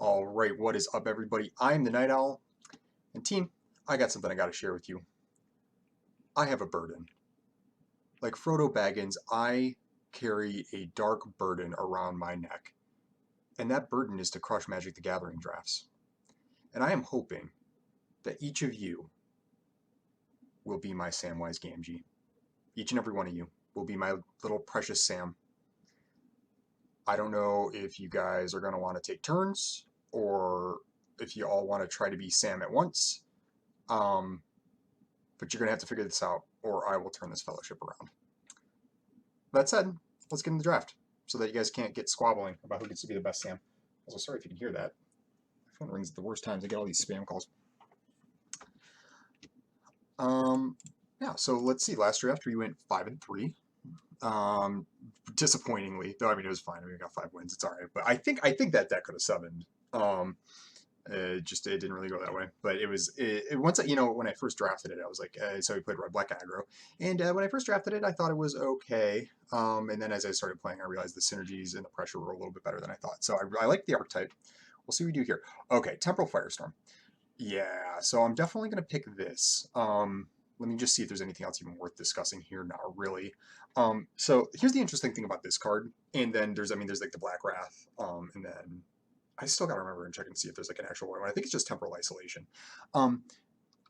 All right, what is up, everybody? I'm the Night Owl, and team, I got something I got to share with you. I have a burden. Like Frodo Baggins, I carry a dark burden around my neck, and that burden is to crush Magic the Gathering drafts. And I am hoping that each of you will be my Samwise Gamgee. Each and every one of you will be my little precious Sam. I don't know if you guys are going to want to take turns, or if you all want to try to be Sam at once. But you're going to have to figure this out, or I will turn this fellowship around. That said, let's get in the draft so that you guys can't get squabbling about who gets to be the best Sam. Also, sorry if you can hear that. My phone rings at the worst times. I get all these spam calls. Yeah, so let's see. Last draft we went 5-3. Disappointingly, though. I mean, it was fine. We got 5 wins. It's all right. But I think that could have 7'd. It didn't really go that way, but once when I first drafted it, I was like, so we played red black aggro, and when I first drafted it, I thought it was okay, and then as I started playing, I realized the synergies and the pressure were a little bit better than I thought. So I like the archetype. We'll see what we do here. Okay, Temporal Firestorm. Yeah, so I'm definitely gonna pick this. Let me just see if there's anything else even worth discussing here. Not really. So here's the interesting thing about this card, and then there's like the Black Wrath, and then I still got to remember and check and see if there's like an actual one. I think it's just Temporal Isolation. Um,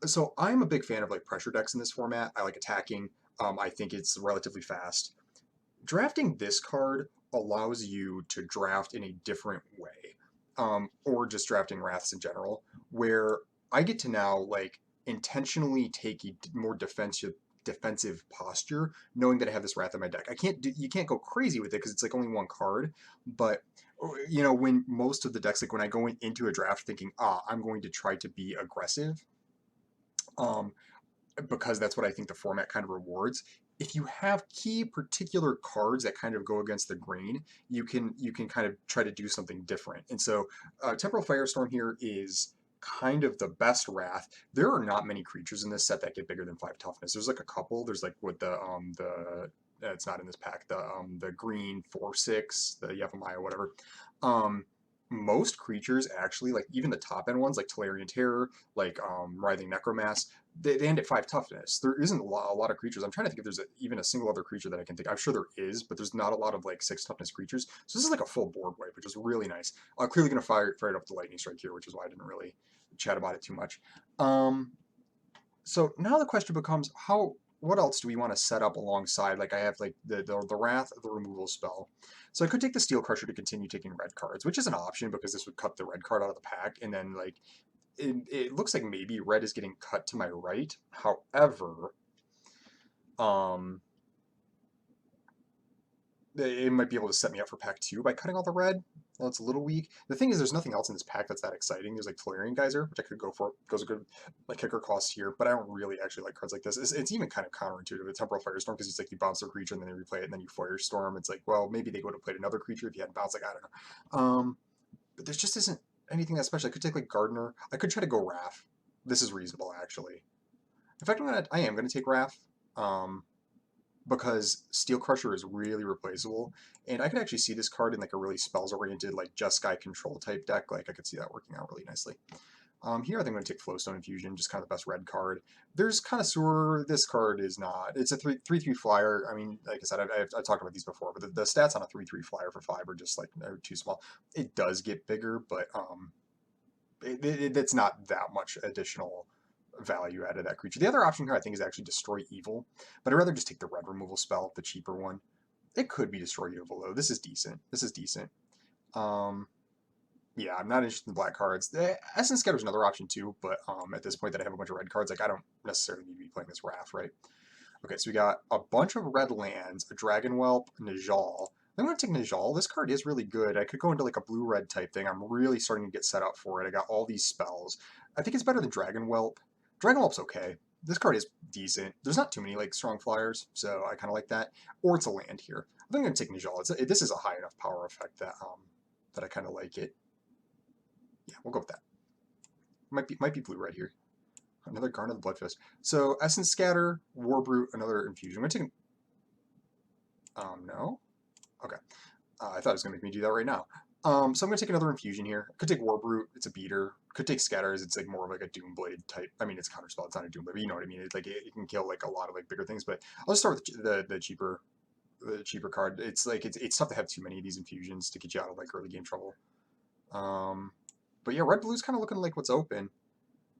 so I'm a big fan of like pressure decks in this format. I like attacking. I think it's relatively fast. Drafting this card allows you to draft in a different way, or just drafting Wraths in general, where I get to now like intentionally take a more defensive posture, knowing that I have this Wrath in my deck. You can't go crazy with it because it's like only one card, but when most of the decks, like when I go into a draft thinking, I'm going to try to be aggressive, um, because that's what I think the format kind of rewards. If you have key particular cards that kind of go against the grain, you can kind of try to do something different. And so, Temporal Firestorm here is kind of the best Wrath. There are not many creatures in this set that get bigger than 5 toughness. There's like a couple. There's like with the it's not in this pack, the green 4/6, the Yevamaya, whatever. Um, Most creatures actually, like even the top end ones, like Tolarian Terror, like Writhing Necromass, they end at 5 toughness. There isn't a lot of creatures. I'm trying to think if there's even a single other creature that I can think. I'm sure there is, but there's not a lot of like 6 toughness creatures. So this is like a full board wipe, which is really nice. Clearly going to fire it up the lightning strike here, which is why I didn't really chat about it too much. So now the question becomes what else do we want to set up alongside? Like I have like the Wrath, the removal spell. So I could take the Steel Crusher to continue taking red cards, which is an option because this would cut the red card out of the pack, and then like it looks like maybe red is getting cut to my right. However, um, it might be able to set me up for pack 2 by cutting all the red. Well, it's a little weak. The thing is, there's nothing else in this pack that's that exciting. There's like Tolarian Geyser, which I could go for. Goes a good like kicker cost here, but I don't really actually like cards like this. It's even kind of counterintuitive. It's Temporal Firestorm because it's like you bounce a creature and then you replay it and then you Firestorm. It's like, well, maybe they would have played another creature if you hadn't bounced. Like, I don't know. But there just isn't anything that special. I could take like Gardener. I could try to go Wrath. This is reasonable actually. In fact, I am gonna take Wrath. Because Steel Crusher is really replaceable, and I could actually see this card in like a really spells-oriented, like Jeskai control type deck. Like I could see that working out really nicely. Here I think I'm going to take Flowstone Infusion, just kind of the best red card. There's Connoisseur. This card is not. It's a 3/3 flyer. I mean, like I said, I've talked about these before, but the stats on a 3/3 flyer for 5 are just like they're too small. It does get bigger, but it's not that much additional value out of that creature. The other option here I think is actually Destroy Evil, but I'd rather just take the red removal spell, the cheaper one. It could be Destroy Evil though. This is decent. This is decent. Yeah, I'm not interested in black cards. Essence Scatter is another option too, but at this point that I have a bunch of red cards, like I don't necessarily need to be playing this Wrath, right? Okay, so we got a bunch of red lands, a Dragon Whelp, Najal. I'm going to take Najal. This card is really good. I could go into like a blue-red type thing. I'm really starting to get set up for it. I got all these spells. I think it's better than Dragon Whelp. Dragon Whelp's okay. This card is decent. There's not too many like strong flyers, so I kind of like that. Or it's a land here. I think I'm going to take Najal. This is a high enough power effect that I kind of like it. Yeah, we'll go with that. Might be blue-red here. Another Garnet of the Bloodfist. So Essence Scatter, Warbrute, another Infusion. I'm going to take no? Okay. I thought it was going to make me do that right now. So I'm gonna take another infusion here. Could take Warbrute, it's a beater. Could take Scatters, it's like more of like a Doomblade type. I mean, it's counterspell, it's not a Doomblade, but you know what I mean. It's like it can kill like a lot of like bigger things. But I'll just start with the cheaper card. It's like it's tough to have too many of these infusions to get you out of like early game trouble. Um, but yeah, red blue's kind of looking like what's open.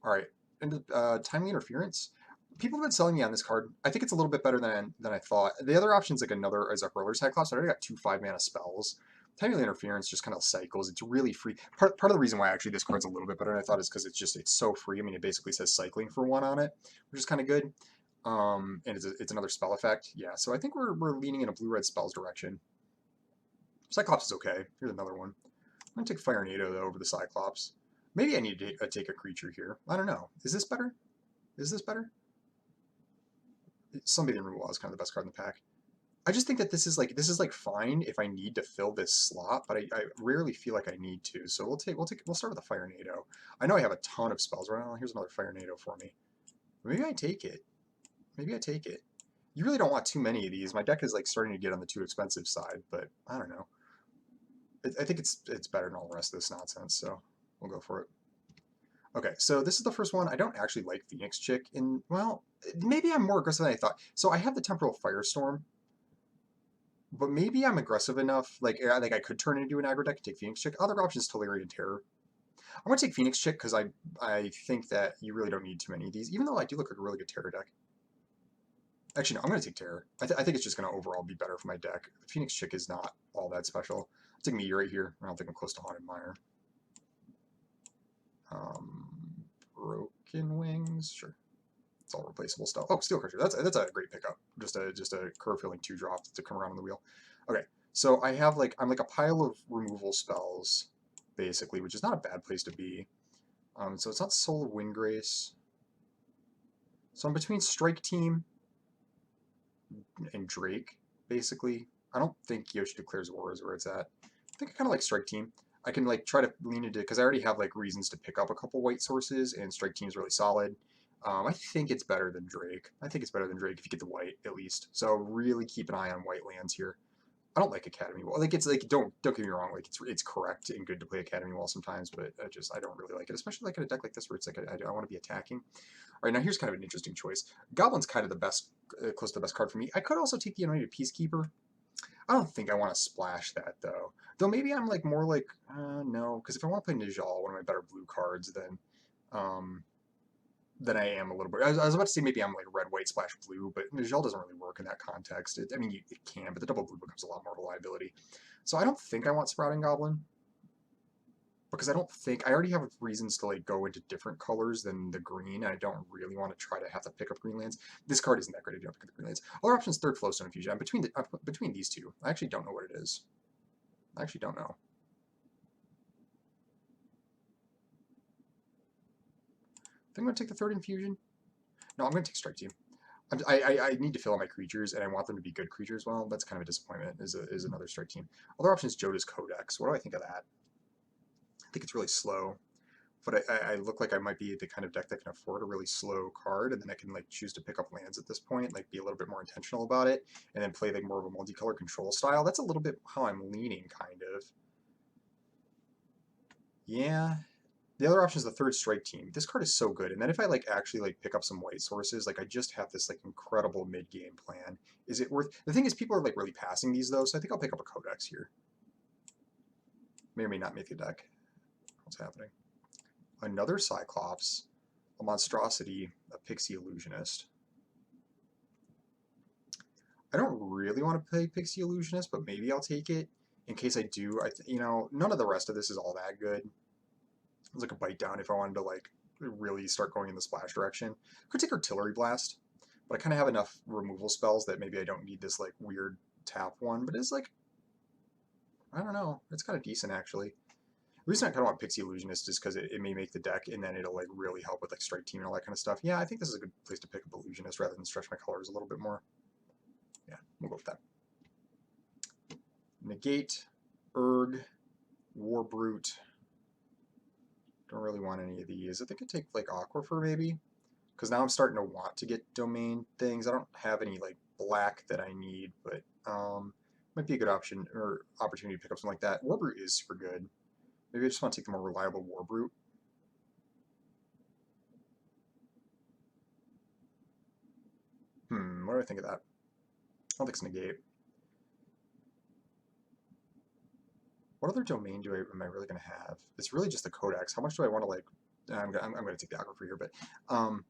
All right, and timely interference. People have been selling me on this card. I think it's a little bit better than I thought. The other option is like another as a Hurler Cyclops. I already got two 5-mana spells. Timely interference just kind of cycles. It's really free. Part of the reason why actually this card's a little bit better than I thought is because it's so free. I mean, it basically says cycling for one on it, which is kind of good. And it's another spell effect. Yeah, so I think we're leaning in a blue red spells direction. Cyclops is okay. Here's another one. I'm gonna take Fire Nado though over the Cyclops. Maybe I need to take a creature here. I don't know. Is this better? Is this better? Sunbathing Removal is kind of the best card in the pack. I just think that this is like fine if I need to fill this slot, but I rarely feel like I need to. So we'll start with the Fire Nado. I know I have a ton of spells right now. Here's another Fire Nado for me. Maybe I take it. Maybe I take it. You really don't want too many of these. My deck is like starting to get on the too expensive side, but I don't know. I think it's better than all the rest of this nonsense, so we'll go for it. Okay, so this is the first one. I don't actually like Phoenix Chick in, well, maybe I'm more aggressive than I thought. So I have the Temporal Firestorm, but maybe I'm aggressive enough, like I could turn it into an aggro deck and take Phoenix Chick. Other options, Tolarian Terror. I'm gonna take Phoenix Chick because I think that you really don't need too many of these, even though I do look like a really good Terror deck. Actually, no, I'm gonna take Terror. I think it's just gonna overall be better for my deck. Phoenix Chick is not all that special. I'll take me right here. I don't think I'm close to Haunted Mire. Broken Wings, sure. It's all replaceable stuff. Oh, Steel Crusher. That's a great pickup. Just a curve filling 2-drop to come around on the wheel. Okay, so I'm like a pile of removal spells, basically, which is not a bad place to be. So it's not Soul of Windgrace. So I'm between Strike Team and Drake, basically. I don't think Yoshi Declares War is where it's at. I think I kind of like Strike Team. I can like try to lean into, because I already have like reasons to pick up a couple white sources, and Strike Team is really solid. I think it's better than Drake. I think it's better than Drake if you get the white at least. So really keep an eye on white lands here. I don't like Academy Wall. Like it's like don't get me wrong. Like it's correct and good to play Academy Wall sometimes, but I don't really like it, especially like in a deck like this where it's like I want to be attacking. All right, now here's kind of an interesting choice. Goblin's kind of the best, close to the best card for me. I could also take the Anointed Peacekeeper. I don't think I want to splash that though. Though maybe I'm like more like no, because if I want to play Najal, one of my better blue cards, then I am a little bit. I was about to say maybe I'm like red, white, splash, blue, but Najal doesn't really work in that context. I mean, it can, but the double blue becomes a lot more of a liability. So I don't think I want Sprouting Goblin because I don't think I already have reasons to like go into different colors than the green. And I don't really want to try to have to pick up green lands. This card isn't that great if you don't pick up green lands. Other options, third Flowstone Infusion. I'm between these two. I actually don't know what it is. I actually don't know. I think I'm going to take the third Infusion. No, I'm going to take Strike Team. I need to fill out my creatures, and I want them to be good creatures. Well, that's kind of a disappointment, is another Strike Team. Other option is Joda's Codex. What do I think of that? I think it's really slow, but I look like I might be the kind of deck that can afford a really slow card, and then I can like choose to pick up lands at this point, like be a little bit more intentional about it, and then play like more of a multicolor control style. That's a little bit how I'm leaning, kind of. Yeah. The other option is the third Strike Team. This card is so good, and then if I like actually like pick up some white sources, like I just have this like incredible mid game plan. Is it worth? The thing is, people are like really passing these though, so I think I'll pick up a Codex here. May or may not make the deck. What's happening? Another Cyclops, a Monstrosity, a Pixie Illusionist. I don't really want to play Pixie Illusionist, but maybe I'll take it in case I do. You know, none of the rest of this is all that good. It's like a bite down if I wanted to like really start going in the splash direction. Could take Artillery Blast, but I kind of have enough removal spells that maybe I don't need this like weird tap one. But it's like, I don't know, it's kind of decent actually. The reason I kind of want Pixie Illusionist is because it may make the deck, and then it'll like really help with like Strike Team and all that kind of stuff. Yeah, I think this is a good place to pick up Illusionist rather than stretch my colors a little bit more. Yeah, we'll go with that. Negate, Urg, Warbrute. Don't really want any of these. I think I'd take like Aquifer maybe, because now I'm starting to want to get domain things. I don't have any like black that I need, but Might be a good option or opportunity to pick up something like that. Warbrute is super good. Maybe I just want to take the more reliable Warbrute. What do I think of that? I don't think it's negate. What other domain am I really going to have? It's really just the codex. How much do I want to like? I'm going to take the Agrifree here, but um,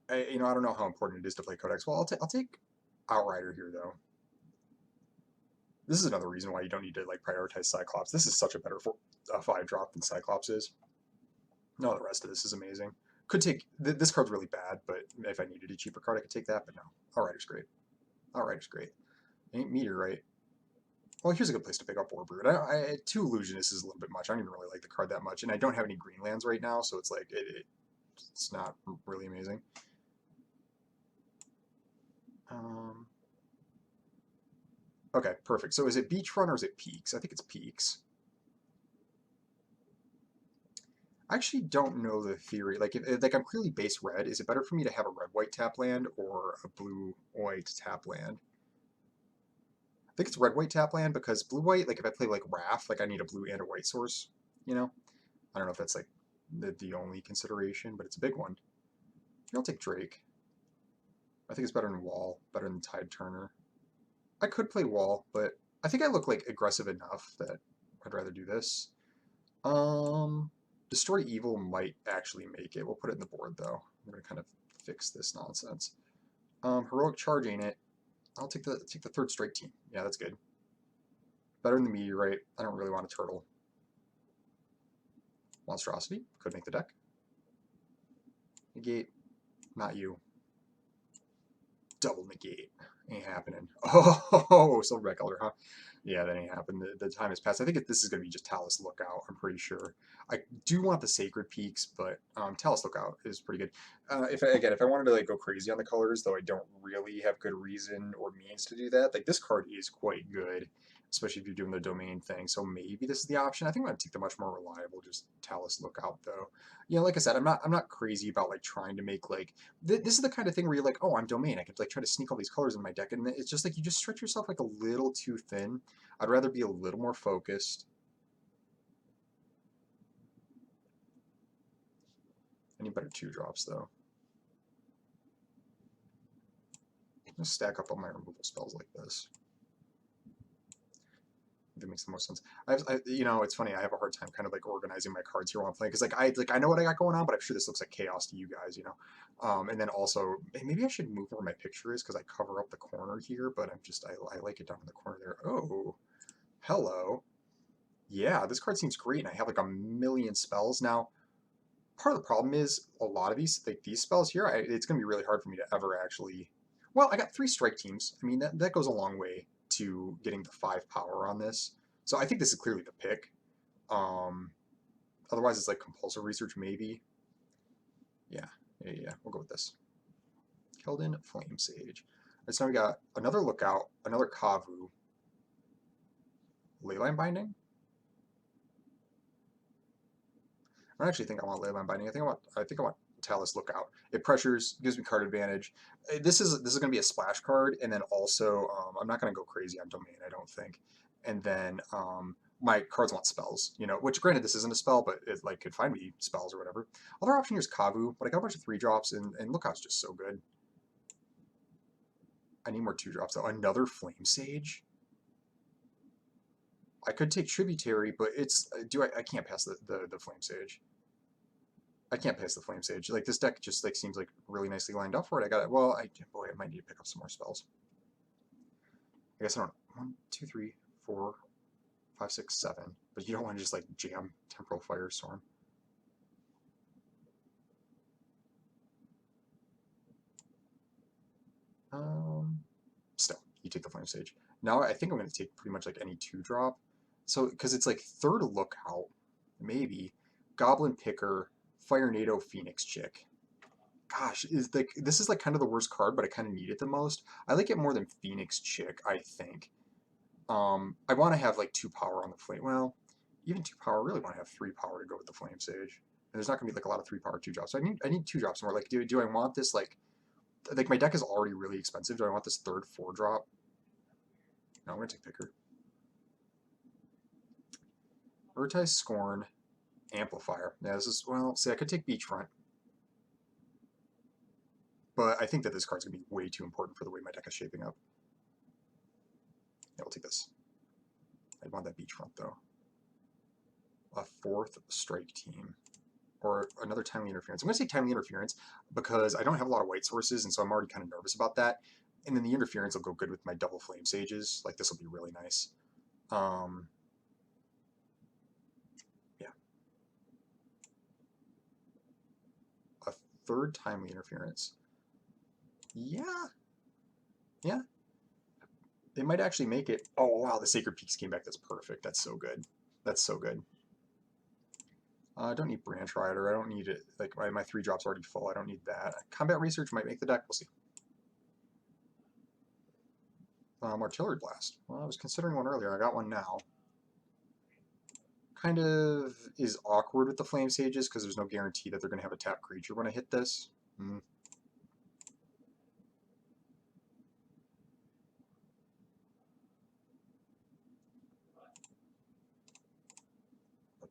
I don't know how important it is to play codex. Well, I'll take Outrider here though. This is another reason why you don't need to like prioritize Cyclops. This is such a better 5-drop than Cyclops is. No, the rest of this is amazing. Could take this card's really bad, but if I needed a cheaper card, I could take that. But no, Outrider's great. Outrider's great. Ain't Meteorite. Well, here's a good place to pick up Warbrute. 2 Illusionists is a little bit much. I don't even really like the card that much, and I don't have any green lands right now, so it's like it's not really amazing. Okay, perfect. So is it Beachfront or is it Peaks? I think it's Peaks. I actually don't know the theory. Like, like I'm clearly base red. Is it better for me to have a red-white tap land or a blue-white tap land? I think it's red-white tap land because blue-white, like if I play like Wrath, like I need a blue and a white source, you know? I don't know if that's like the only consideration, but it's a big one. I'll take Drake. I think it's better than Wall, better than Tide Turner. I could play Wall, but I think I look like aggressive enough that I'd rather do this. Destroy Evil might actually make it. We'll put it in the board though. I'm gonna kind of fix this nonsense. Heroic Charge ain't it. I'll take the 3rd strike team. Yeah, that's good. Better than the Meteorite. I don't really want a turtle. Monstrosity could make the deck. Negate, not you. Double negate. Ain't happening. Oh, Silverback Elder, huh? Yeah, that ain't happened. The time has passed. I think this is going to be just Talus Lookout, I'm pretty sure. I do want the Sacred Peaks, but Talus Lookout is pretty good. If I wanted to like go crazy on the colors, though I don't really have good reason or means to do that, like this card is quite good, especially if you're doing the domain thing. So maybe this is the option. I think I'm going to take the much more reliable, just Talus Lookout, though. Yeah, like I said, I'm not crazy about like trying to make like this is the kind of thing where you're like, oh, I'm domain. I could like try to sneak all these colors in my deck, and it's just like you just stretch yourself like a little too thin. I'd rather be a little more focused. I need better 2-drops though. Just stack up all my removal spells like this. That makes the most sense. It's funny. I have a hard time kind of like organizing my cards here while I'm playing because I know what I got going on, but I'm sure this looks like chaos to you guys, And then also maybe I should move where my picture is because I cover up the corner here, but I like it down in the corner there. Oh, hello. Yeah, this card seems great, and I have like a million spells now. Part of the problem is a lot of these spells here. It's going to be really hard for me to ever actually. Well, I got 3 strike teams. I mean that goes a long way to getting the 5 power on this. So I think this is clearly the pick. Um, Otherwise, it's like compulsive research, maybe. Yeah, we'll go with this. Keldon Flame Sage. Right, so now we got another Lookout, another Kavu. Leyline Binding? I don't actually think I want Leyline Binding. I think I want Talus Lookout. It pressures, gives me card advantage. This is going to be a splash card, and then also I'm not going to go crazy on Domain, I don't think. And then my cards want spells, which granted this isn't a spell, but it like could find me spells or whatever. Other option here is Kavu, but I got a bunch of 3-drops, and Lookout's just so good. I need more 2-drops though. Another Flame Sage. I could take Tributary, but I can't pass the Flame Sage. I can't pass the Flame Sage. Like this deck just like seems like really nicely lined up for it. I got it. Well, I might need to pick up some more spells. I guess I don't. 1, 2, 3, 4, 5, 6, 7. But you don't want to just like jam Temporal Firestorm. Still, you take the Flame Sage. Now I think I'm going to take pretty much like any 2-drop. So because it's like 3rd Lookout, maybe Goblin Picker, Fire NATO, Phoenix Chick. Gosh, this is like kind of the worst card, but I kind of need it the most. I like it more than Phoenix Chick, I think. I want to have like 2 power on the flame. Well, even 2 power. I really want to have 3 power to go with the Flame Sage. And there's not gonna be like a lot of 3 power 2-drops. So I need 2-drops more. Like, do I want this like my deck is already really expensive. Do I want this 3rd 4-drop? No, I'm going to take Picker. Urtai Scorn, Amplifier. Yeah, this is, well, see, I could take Beachfront. But I think that this card's going to be way too important for the way my deck is shaping up. Yeah, we'll take this. I want that Beachfront, though. A 4th Strike Team. Or another Timely Interference. I'm going to say Timely Interference because I don't have a lot of white sources, and so I'm already kind of nervous about that. And then the Interference will go good with my double Flame Sages. Like, this will be really nice. Yeah. A 3rd Timely Interference. Yeah. Yeah. They might actually make it. Oh, wow, the Sacred Peaks came back. That's perfect. That's so good. That's so good. I don't need Branch Rider. I don't need it. Like, my 3-drop's already full. I don't need that. Combat Research might make the deck. We'll see. Artillery Blast. Well, I was considering one earlier. I got one now. Kind of is awkward with the Flame Sages because there's no guarantee that they're going to have a tap creature when I hit this.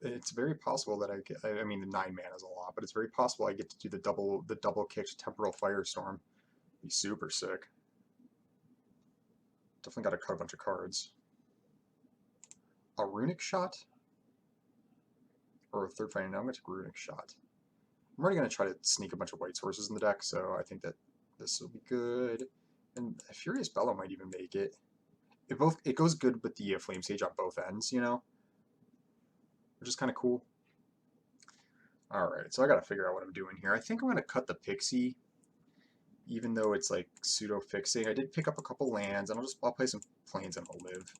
It's very possible that I get. I mean, the 9 mana is a lot, but it's very possible I get to do the double kicked Temporal Firestorm. Be super sick. Definitely got to cut a bunch of cards. A Runic Shot? Or a 3rd Fighting. Now I'm going to take Runic Shot. I'm already going to try to sneak a bunch of white sources in the deck, so I think that this will be good. And Furious Bellow might even make it. It goes good with the Flame Sage on both ends, you know? Which is kind of cool. Alright, so I got to figure out what I'm doing here. I think I'm going to cut the Pixie, even though it's like pseudo-fixing. I did pick up a couple lands, and I'll play some planes and I'll live.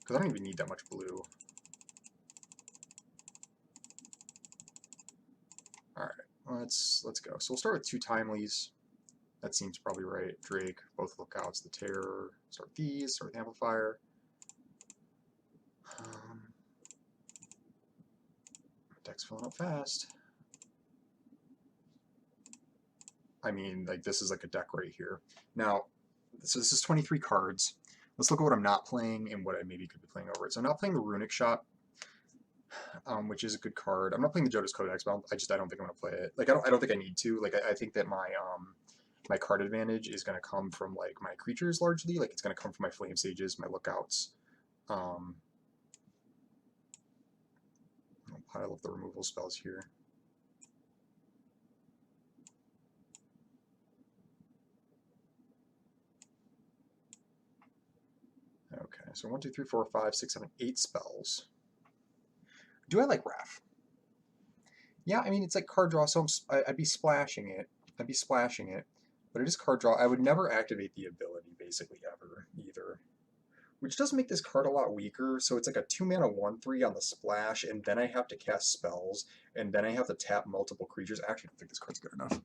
Because I don't even need that much blue. Alright, let's go. So we'll start with 2 Timelies. That seems probably right. Drake, both Lookouts, the Terror. Start these, start with Amplifier. Deck's filling up fast. I mean, like, this is like a deck right here. Now, so this is 23 cards. Let's look at what I'm not playing and what I maybe could be playing over it. So I'm not playing the Runic Shot, which is a good card. I'm not playing the Jodas Codex, but I don't think I'm gonna play it. Like, I don't think I need to. Like, I think that my card advantage is gonna come from like my creatures largely. Like, it's gonna come from my Flame Sages, my Lookouts. I'll pile up the removal spells here. Okay, so 1, 2, 3, 4, 5, 6, 7, 8 spells. Do I like Wrath? Yeah, I mean, it's like card draw, so I'd be splashing it. I'd be splashing it. But it is card draw. I would never activate the ability, basically, ever, either. Which does make this card a lot weaker, so it's like a 2-mana 1/3 on the splash, and then I have to cast spells, and then I have to tap multiple creatures. I actually don't think this card's good enough.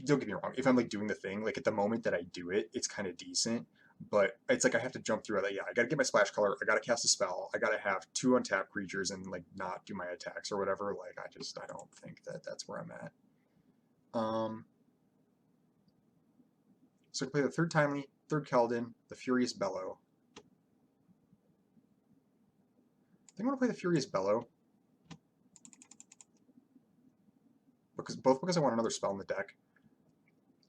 Don't get me wrong, if I'm like doing the thing, like at the moment that I do it, it's kind of decent, but it's like I have to jump through it. Like, yeah, I gotta get my splash color, I gotta cast a spell, I gotta have 2 untapped creatures and like not do my attacks or whatever. Like, I don't think that that's where I'm at. So I play the 3rd Timely, 3rd Keldon, the Furious Bellow. I think I'm gonna play the Furious Bellow. Because I want another spell in the deck.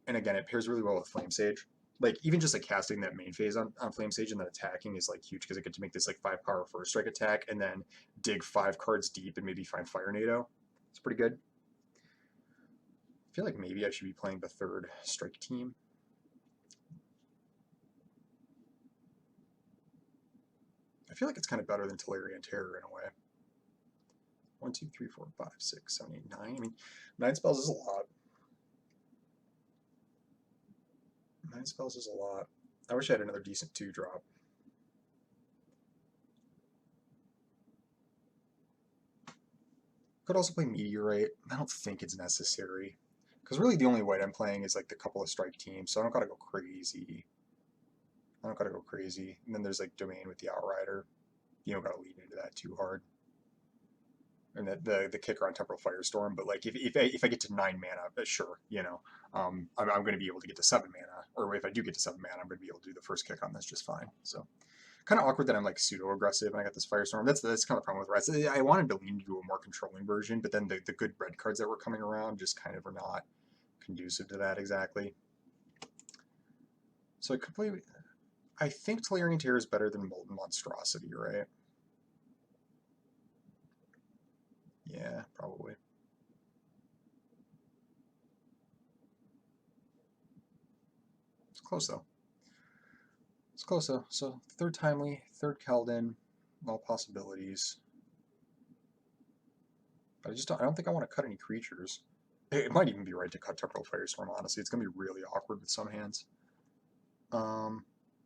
And again, it pairs really well with Flame Sage. Like, even just like casting that main phase on Flame Sage and then attacking is like huge because I get to make this like 5 power 1st strike attack and then dig 5 cards deep and maybe find Fire Nado. It's pretty good. I feel like maybe I should be playing the 3rd strike team. I feel like it's kind of better than Tolarian Terror in a way. 1, 2, 3, 4, 5, 6, 7, 8, 9. I mean, 9 spells is a lot. 9 spells is a lot. I wish I had another decent 2-drop. Could also play Meteorite. I don't think it's necessary. Because really the only white I'm playing is like the couple of strike teams, so I don't gotta go crazy. And then there's like Domain with the Outrider. You don't gotta lead into that too hard. and the kicker on Temporal Firestorm. But like if I get to 9 mana, sure, I'm going to be able to get to 7 mana, or if I do get to 7 mana, I'm going to be able to do the first kick on this just fine. So kind of awkward that I'm like pseudo aggressive and I got this Firestorm. That's kind of the problem with Rats. I wanted to lean into a more controlling version, but then the good red cards that were coming around just kind of are not conducive to that exactly. So I could play. I think Tolarian Terror is better than Molten Monstrosity, right? Yeah, probably. It's close though. It's close though. So third Timely, third Keldon, all possibilities. But I don't think I want to cut any creatures. It might even be right to cut Temporal Firestorm, honestly. It's going to be really awkward with some hands.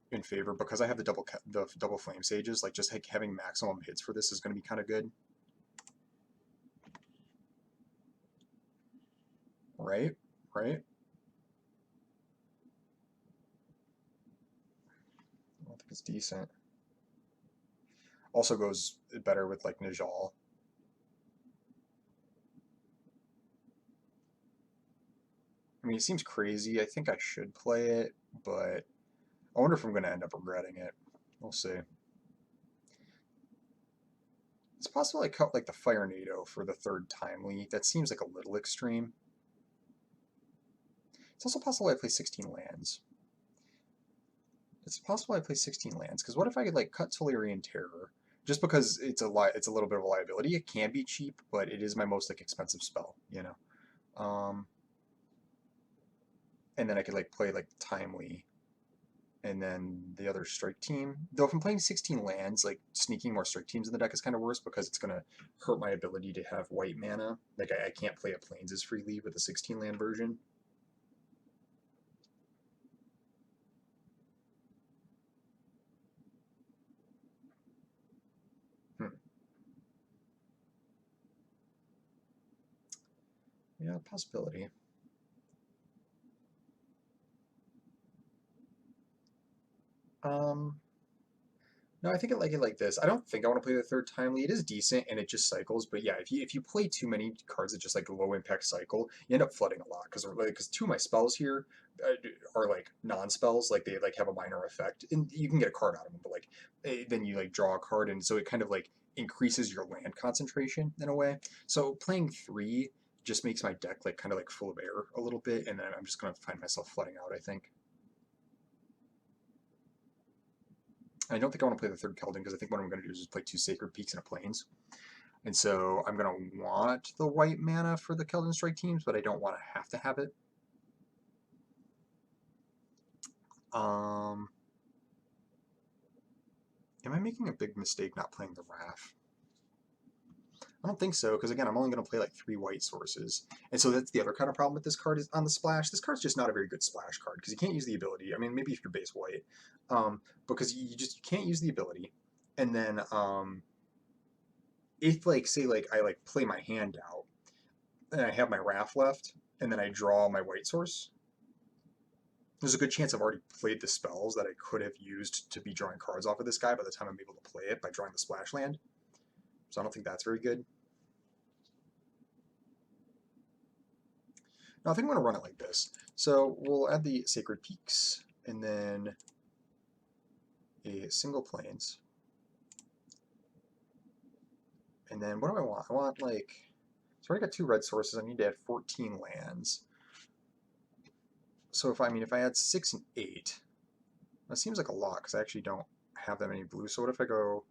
In favor, because I have the double Flame Sages, like just like having maximum hits for this is going to be kind of good. Right? Right? I don't think it's decent. Also goes better with like Najal. I mean, it seems crazy. I think I should play it, but I wonder if I'm going to end up regretting it. We'll see. It's possible I cut like the Fire Nado for the third Timely. That seems like a little extreme. It's also possible I play 16 lands. It's possible I play 16 lands, because what if I could like cut Tolarian Terror? Just because it's a little bit of a liability. It can be cheap, but it is my most like expensive spell, and then I could like play like Timely, and then the other Strike Team. Though if I'm playing 16 lands, like sneaking more Strike Teams in the deck is kind of worse because it's gonna hurt my ability to have white mana. Like I can't play a Plains as freely with a 16 land version. Hmm. Yeah, possibility. Um, No, I think I like it like this. I don't think I want to play the third Timely. It is decent and it just cycles, but yeah, if you play too many cards that just like low impact cycle, you end up flooding a lot because two of my spells here are like non spells, like they like have a minor effect, and you can get a card out of them, but like then you like draw a card, and so it kind of like increases your land concentration in a way. So playing three just makes my deck like kind of like full of air a little bit, and then I'm just gonna find myself flooding out, I think. I don't think I want to play the third Keldon because I think what I'm going to do is just play two Sacred Peaks and a Plains. And so I'm going to want the white mana for the Keldon Strike teams, but I don't want to have it. Um, am I making a big mistake not playing the Wrath? I don't think so, because again, I'm only going to play like 3 white sources. And so that's the other kind of problem with this card is on the splash. This card's just not a very good splash card, because you can't use the ability. I mean, maybe if you're base white, because you can't use the ability. And then if like say like I like play my hand out and I have my Wrath left, and then I draw my white source, there's a good chance I've already played the spells that I could have used to be drawing cards off of this guy by the time I'm able to play it by drawing the splash land. So I don't think that's very good. Now I think I'm going to run it like this. So we'll add the Sacred Peaks, and then a single Plains. And then what do I want? I want like, so I already got 2 red sources. I need to add 14 lands. So if I add 6 and 8, that seems like a lot because I actually don't have that many blue. So what if I go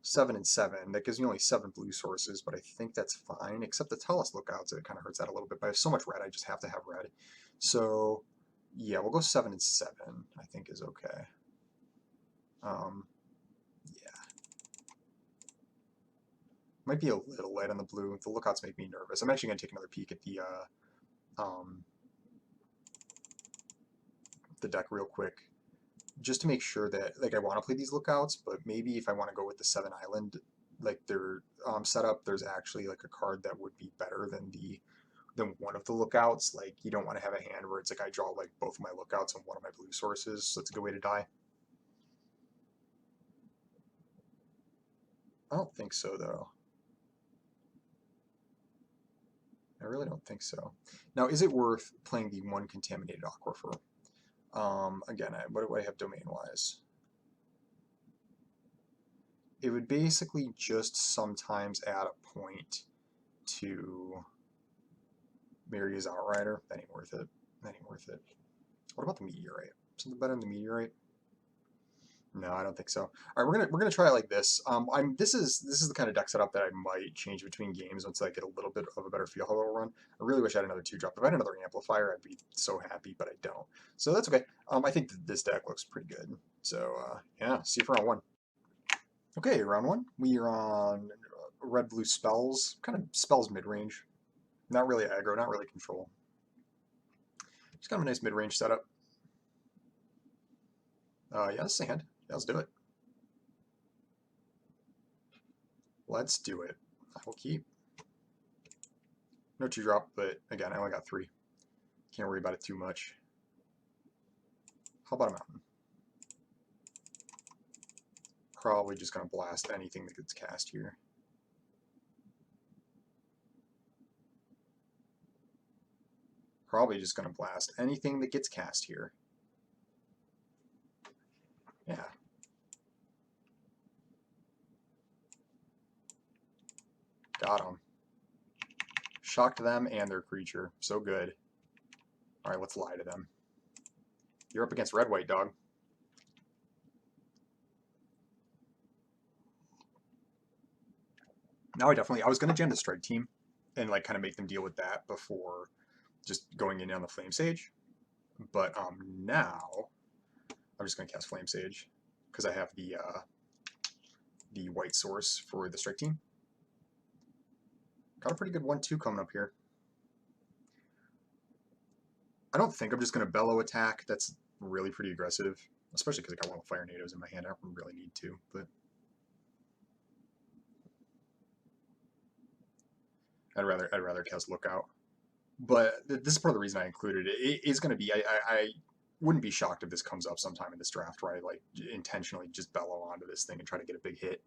7 and 7? That gives me only 7 blue sources, but I think that's fine, except the Tellus Lookouts, it kind of hurts that a little bit. But I have so much red, I just have to have red. So yeah, we'll go 7 and 7, I think is okay. Yeah. Might be a little light on the blue. The Lookouts make me nervous. I'm actually going to take another peek at the deck real quick, just to make sure that like I want to play these Lookouts, but maybe if I want to go with the 7 Island like their setup, there's actually like a card that would be better than one of the Lookouts. Like you don't want to have a hand where it's like I draw like both of my Lookouts and one of my blue sources, so it's a good way to die. I don't think so though. really don't think so. Now, is it worth playing the one contaminated aquifer? Again, what do I have domain-wise? It would basically just sometimes add a point to Maria's Outrider. That ain't worth it. That ain't worth it. What about the Meteorite? Something better than the Meteorite? No, I don't think so. All right, we're gonna try it like this. This is the kind of deck setup that I might change between games once I get a little bit of a better feel how it'll run. I really wish I had another 2-drop. If I had another amplifier, I'd be so happy, but I don't. So that's okay. I think this deck looks pretty good. So yeah, see you for round 1. Okay, round 1. We are on red-blue spells, kind of spells mid-range. Not really aggro, not really control. Just kind of a nice mid-range setup. Yeah, this is a hand. Yeah, let's do it. Let's do it. I will keep. No 2-drop, but again, I only got 3. Can't worry about it too much. How about a mountain? Probably just going to blast anything that gets cast here. Probably just going to blast anything that gets cast here. Yeah. Got them. Shocked them and their creature. So good. Alright, let's lie to them. You're up against red-white, dog. Now I was going to jam the strike team and like kind of make them deal with that before just going in on the Flame Sage. But now I'm just going to cast Flame Sage because I have the white source for the strike team. Got a pretty good 1-2 coming up here. I don't think I'm just going to bellow attack. That's really pretty aggressive, especially because I got one of the fire natives in my hand. I don't really need to, but I'd rather cast Lookout. But this is part of the reason I included it. It is going to be I wouldn't be shocked if this comes up sometime in this draft where I like intentionally just bellow onto this thing and try to get a big hit.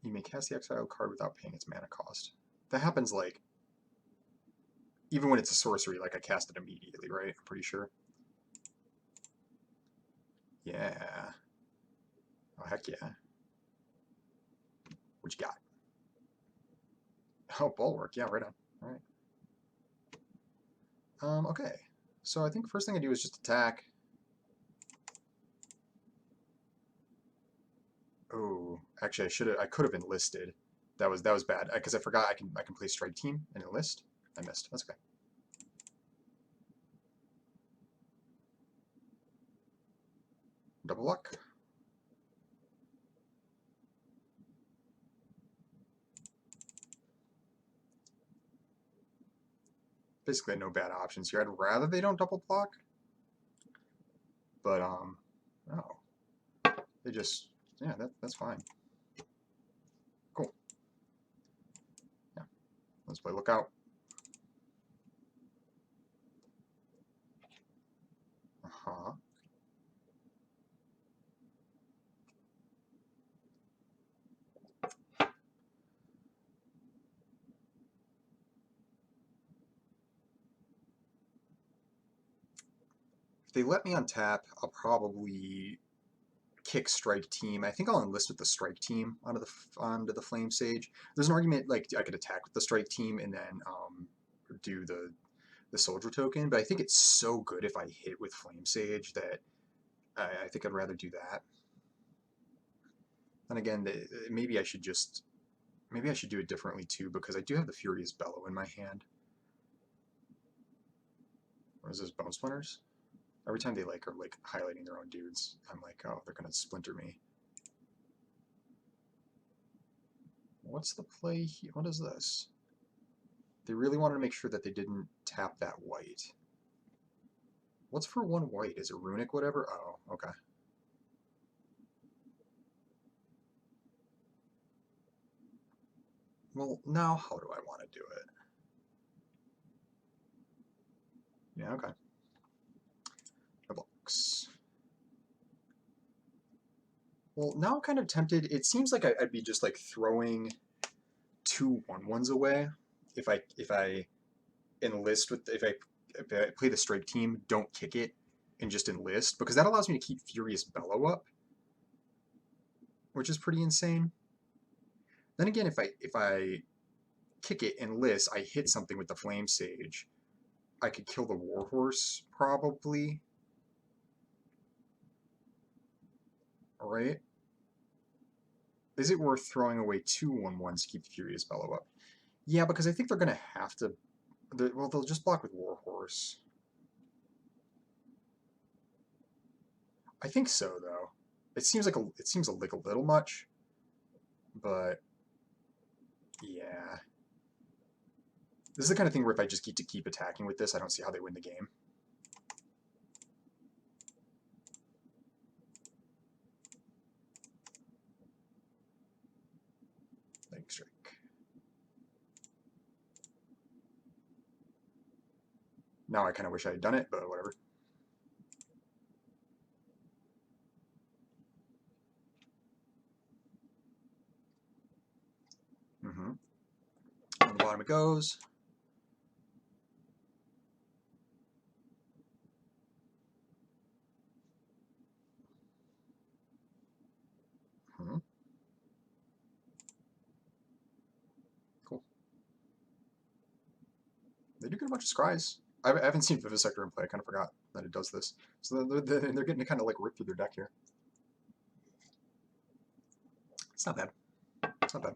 You may cast the exile card without paying its mana cost. That happens like even when it's a sorcery, like I cast it immediately, right? I'm pretty sure. Yeah. Oh heck yeah. What you got? Oh, Bulwark. Yeah, right on. All right. Okay. So I think the first thing I do is just attack. Oh, actually, I could have enlisted. That was bad because I forgot I can play strike team and enlist. I missed. That's okay. Double luck. Basically, no bad options here. I'd rather they don't double block, but no, they just that's fine. Cool. Yeah, let's play Lookout. Uh-huh. If they let me untap, I'll probably kick strike team. I think I'll enlist with the strike team onto the Flame Sage. There's an argument like I could attack with the strike team and then do the soldier token, but I think it's so good if I hit with Flame Sage that I think I'd rather do that. And again, maybe I should do it differently too because I do have the Furious Bellow in my hand. What is this, Bone Splinters? Every time they are highlighting their own dudes, I'm like, oh, they're gonna splinter me. What's the play here? What is this? They really wanted to make sure that they didn't tap that white. What's for 1 white? Is it runic whatever? Oh, okay. Well, now how do I want to do it? Yeah, okay. The box. Well, now I'm kind of tempted. It seems like I'd be just like throwing 2/1/1s away if I enlist with if I play the strike team, don't kick it, and just enlist, because that allows me to keep Furious Bellow up, which is pretty insane. Then again, if I kick it, enlist, I hit something with the Flame Sage, I could kill the Warhorse probably. All right. Is it worth throwing away 2/1/1s to keep the Furious Bellow up? Yeah, because I think they're gonna have to. Well, they'll just block with Warhorse. I think so, though. It seems like a little much, but yeah. This is the kind of thing where if I just get to keep attacking with this, I don't see how they win the game. Lightning Strike. Now I kind of wish I had done it, but whatever. On the bottom it goes. Cool. They do get a bunch of scries. I haven't seen Vivisector in play. I kind of forgot that it does this. So they're getting to kind of like rip through their deck here. It's not bad. It's not bad.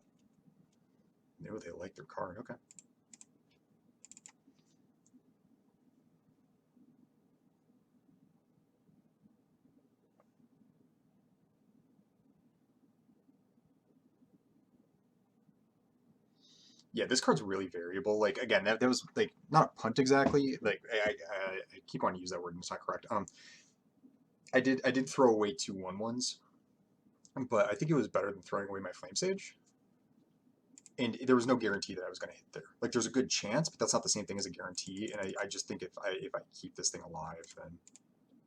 Oh, they like their card. Okay. Yeah, this card's really variable. Like again, that was like not a punt exactly. Like I keep wanting to use that word and it's not correct. I did throw away 2/1/1s, but I think it was better than throwing away my Flame Sage. And there was no guarantee that I was going to hit there. Like there's a good chance, but that's not the same thing as a guarantee. And I just think if I keep this thing alive, then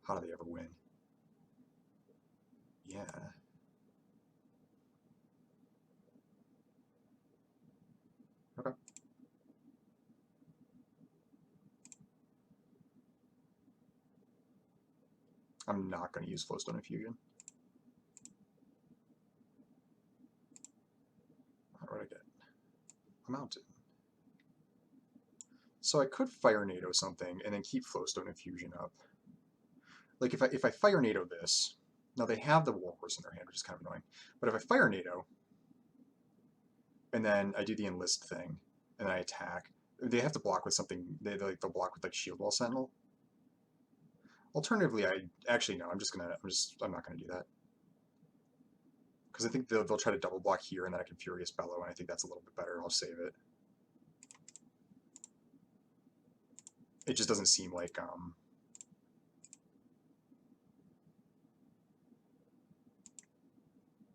how do they ever win? Yeah. Okay. I'm not going to use Flowstone Infusion. What did I get? A mountain. So I could Fire NATO something and then keep Flowstone Infusion up. Like if I Fire NATO this, now they have the Warhorse in their hand, which is kind of annoying. But if I Fire NATO and then I do the enlist thing and I attack, they have to block with something. They'll block with like Shield Wall Sentinel. Alternatively, I actually no. I'm not gonna do that because I think they'll try to double block here and then I can Furious Bellow, and I think that's a little bit better. I'll save it. It just doesn't seem like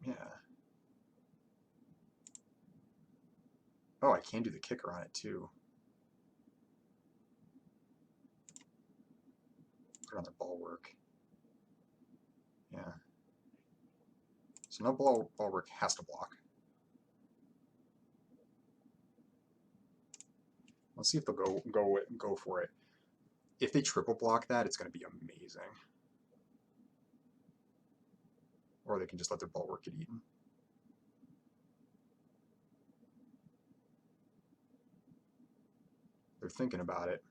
yeah. Oh, I can do the kicker on it too. Put on the bulwark. Yeah. So no bulwark has to block. Let's see if they'll go for it. If they triple block that, it's going to be amazing. Or they can just let their bulwark get eaten. They're thinking about it.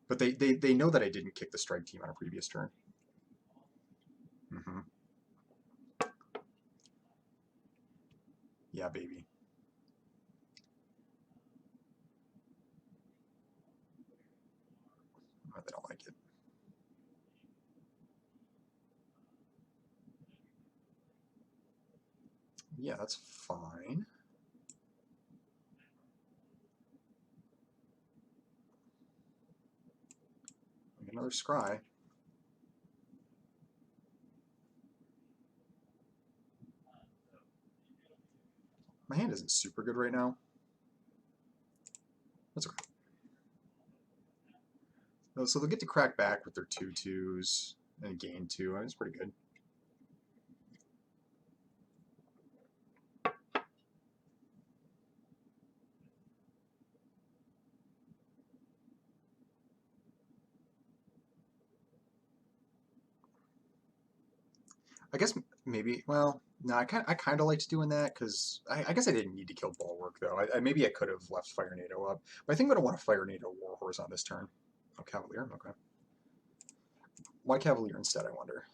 But they know that I didn't kick the strike team on a previous turn. Mm-hmm. Yeah, baby. They don't like it. Yeah, that's fine. Another scry. My hand isn't super good right now. That's okay. So they'll get to crack back with their 2/2s and gain 2. That's pretty good. I guess maybe. Well, no, I kind of liked doing that because I guess I didn't need to kill Bulwark though. Maybe I could have left Fire NATO up, but I think I'm gonna want to Fire NATO Warhorse on this turn. Oh, Cavalier. Okay. Why Cavalier instead? I wonder.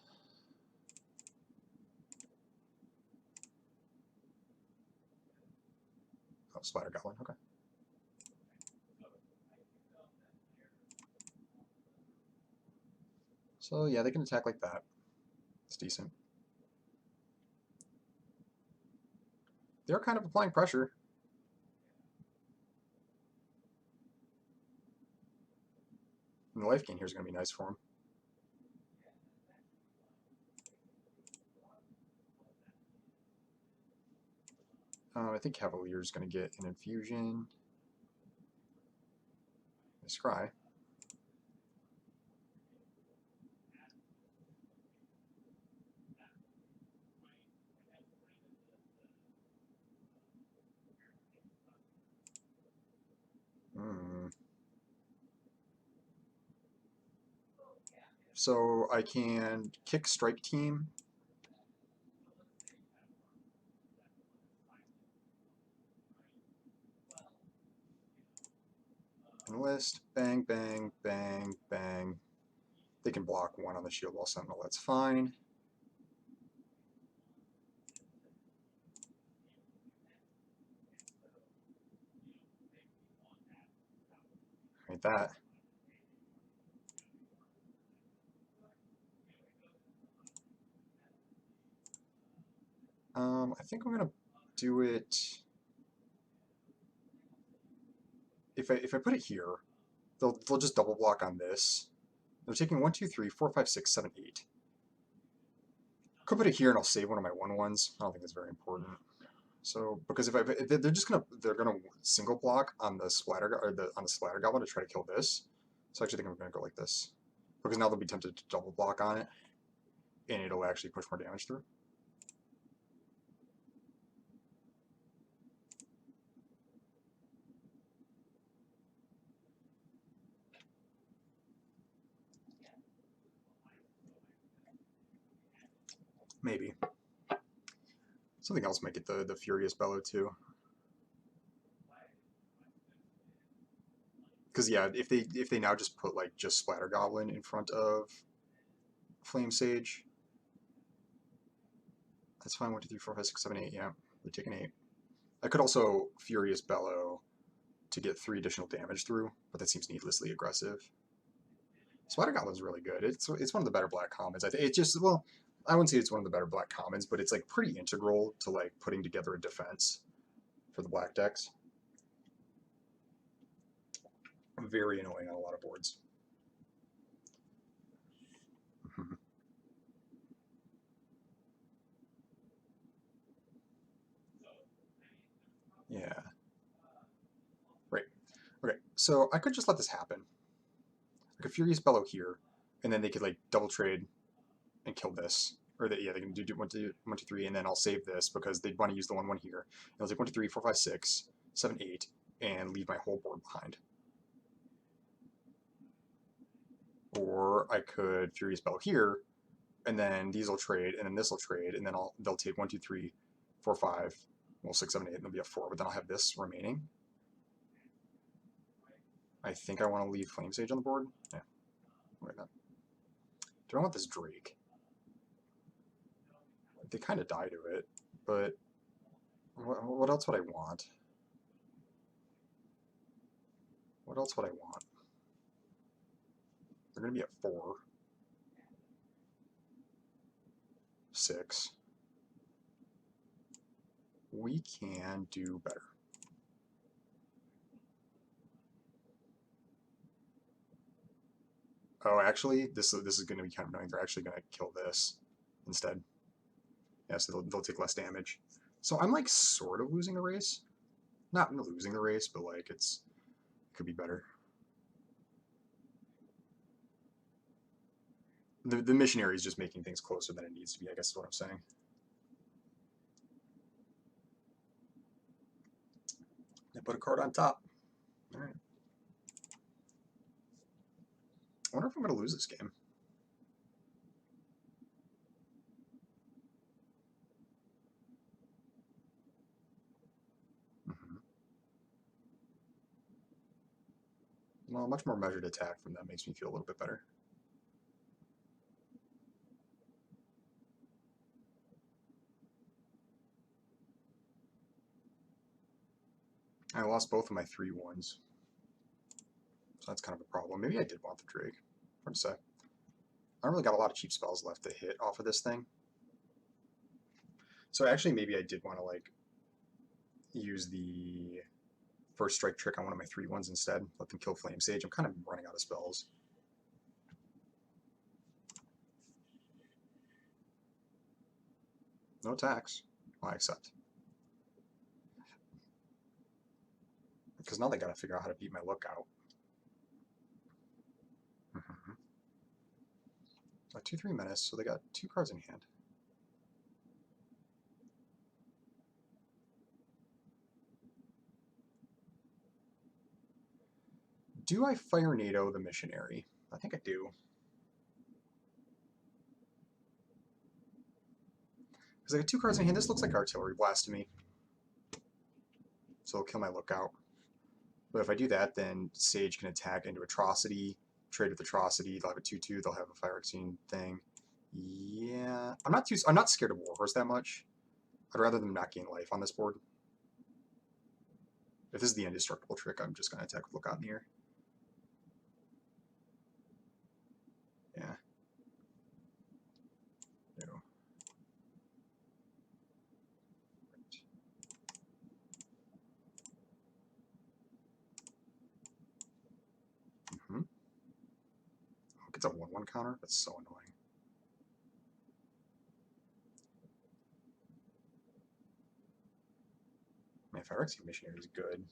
Oh, Spider Goblin. Okay. So yeah, they can attack like that. It's decent. They're kind of applying pressure. And the life gain here is going to be nice for them. I think Cavalier is going to get an infusion. Scry. So I can kick Strike Team. Enlist. Bang, bang, bang, bang. They can block one on the Shield Wall Sentinel. That's fine. Like that. I think I'm gonna do it. If I put it here, they'll just double block on this. They're taking 1, 2, 3, 4, 5, 6, 7, 8. Could put it here and I'll save one of my 1/1s. I don't think it's very important. So because if they're gonna single block on the splatter or on the splatter goblin to try to kill this. So I actually think I'm gonna go like this because now they'll be tempted to double block on it, and it'll actually push more damage through. Maybe something else might get the Furious Bellow too. Because yeah, if they now just put like just Splatter Goblin in front of Flame Sage, that's fine. 1, 2, 3, 4, 5, 6, 7, 8. Yeah, they're taking 8. I could also Furious Bellow to get 3 additional damage through, but that seems needlessly aggressive. Splatter Goblin's really good. It's one of the better black commons. I think it's just, well, I wouldn't say it's one of the better black commons, but it's like pretty integral to like putting together a defense for the black decks. Very annoying on a lot of boards. Yeah. Right. Okay. So I could just let this happen. Like a Furious Bellow here, and then they could like double trade and kill this. Or yeah, they can do 1, 2, 1, 2, 3, and then I'll save this because they'd want to use the 1, 1 here. And I'll take 1, 2, 3, 4, 5, 6, 7, 8, and leave my whole board behind. Or I could Furious Bellow here, and then these will trade, and then this will trade, and then they'll take 1, 2, 3, 4, 5, well 6, 7, 8, and they'll be a 4. But then I'll have this remaining. I think I want to leave Flame Sage on the board. Yeah, like that. Do I want this Drake? They kind of die to it, but what else would I want? What else would I want? They're going to be at 4, 6. We can do better. Oh, actually, this is going to be kind of annoying. They're actually going to kill this instead. Yeah, so they'll take less damage. So I'm like sort of losing the race. Not losing the race, but like it could be better. The missionary is just making things closer than it needs to be, I guess is what I'm saying. I put a card on top. All right. I wonder if I'm going to lose this game. Well, much more measured attack from them makes me feel a little bit better. I lost both of my 3/1s. So that's kind of a problem. Maybe I did want the Drake. Hard to say. I don't really got a lot of cheap spells left to hit off of this thing. So actually maybe I did want to like use the first strike trick on one of my 3/1s instead. Let them kill Flame Sage. I'm kind of running out of spells. No attacks. Well, I accept. Because now they gotta figure out how to beat my Lookout. Mm-hmm. A 2/3 menace, so they got 2 cards in hand. Do I Fire NATO the Missionary? I think I do. Because I got 2 cards in hand. This looks like Artillery Blast to me. So it'll kill my Lookout. But if I do that, then Sage can attack into Atrocity, trade with Atrocity. They'll have a 2/2. They'll have a Phyrexian thing. Yeah, I'm not scared of Warhorse that much. I'd rather them not gain life on this board. If this is the indestructible trick, I'm just gonna attack with Lookout in the air. Yeah. No. Mm-hmm. Oh, it's a 1/1 counter. That's so annoying. Man, Phyrexian Missionary is good.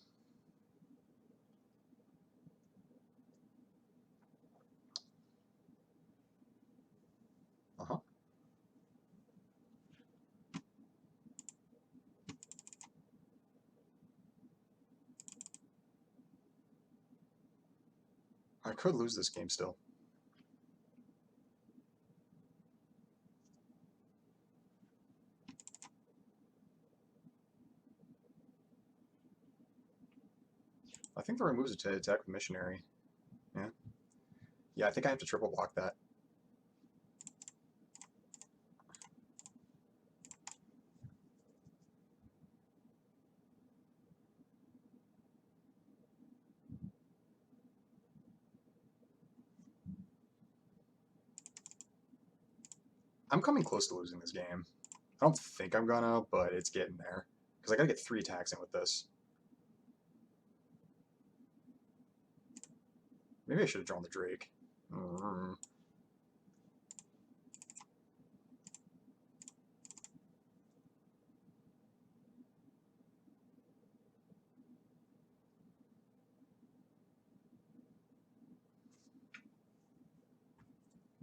Uh-huh. I could lose this game still. I think the right move is to attack with Missionary. Yeah. Yeah, I think I have to triple block that. I'm coming close to losing this game. I don't think I'm gonna, but it's getting there. Because I gotta get 3 attacks in with this. Maybe I should have drawn the Drake.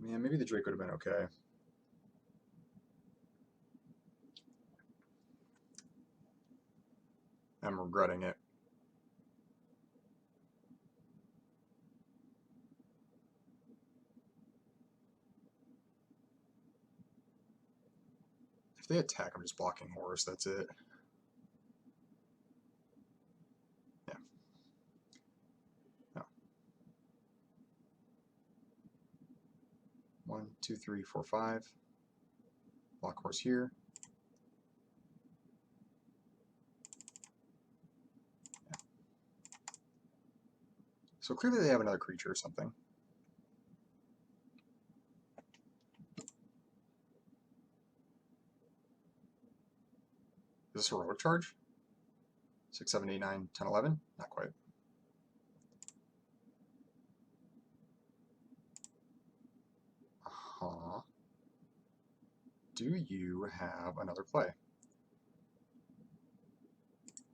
Yeah, maybe the Drake would have been okay. I'm regretting it. If they attack, I'm just blocking Horse. That's it. Yeah. No. 1, 2, 3, 4, 5. Block Horse here. Yeah. So clearly they have another creature or something. Is this a heroic charge? 6, 7, 8, 9, 10, 11? Not quite. Uh-huh. Do you have another play?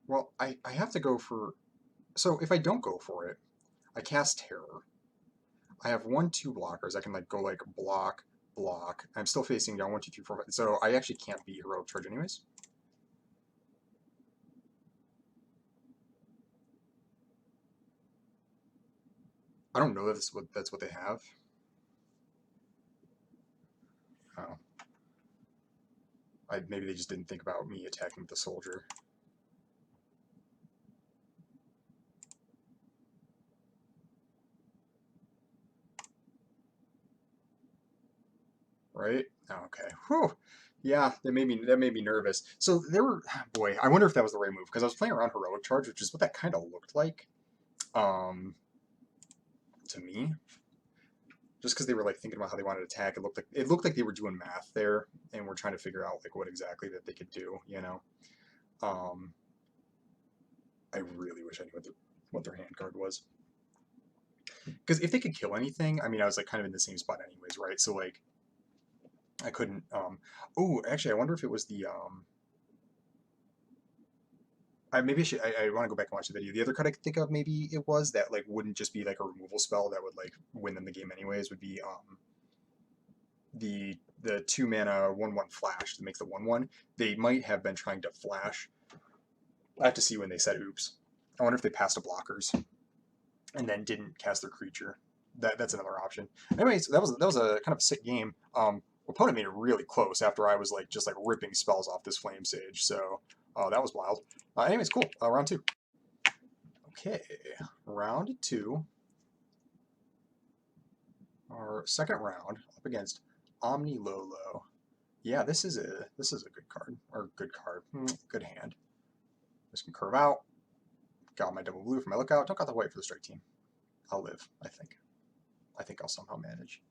Well, I have to go for... So if I don't go for it, I cast Terror. I have 1, 2 blockers. I can like go like block, block. I'm still facing down 1, 2, 3, 4, 5. So I actually can't beat heroic charge anyways. I don't know that that's what they have. Oh. Maybe they just didn't think about me attacking with the soldier. right? Oh, okay. Whew. Yeah, that made me nervous. So there were, boy, I wonder if that was the right move because I was playing around heroic charge, which is what that kind of looked like, um, to me. Just because they were like thinking about how they wanted to attack, it looked like they were doing math there and were trying to figure out like what exactly that they could do. Um, I really wish I knew what their hand card was. Because if they could kill anything, I mean, I was like kind of in the same spot anyways, right? So like I couldn't. Oh, actually, I wonder if it was the. Maybe I want to go back and watch the video. The other card I could think of, maybe it was that like wouldn't just be like a removal spell that would like win them the game anyways. Would be the 2 mana 1/1 flash that makes the 1/1. They might have been trying to flash. I have to see when they said oops. I wonder if they passed a blockers and then didn't cast their creature. That's another option. Anyways, that was a kind of a sick game. Opponent made it really close after I was like just like ripping spells off this flame sage. So that was wild. Anyways, cool. Round two. Okay, round two. Our second round up against Omni Lolo. Yeah, this is a good card or good card. Good hand. This can curve out. Got my double blue for my lookout. Don't got the white for the strike team. I'll live, I think. I think I'll somehow manage.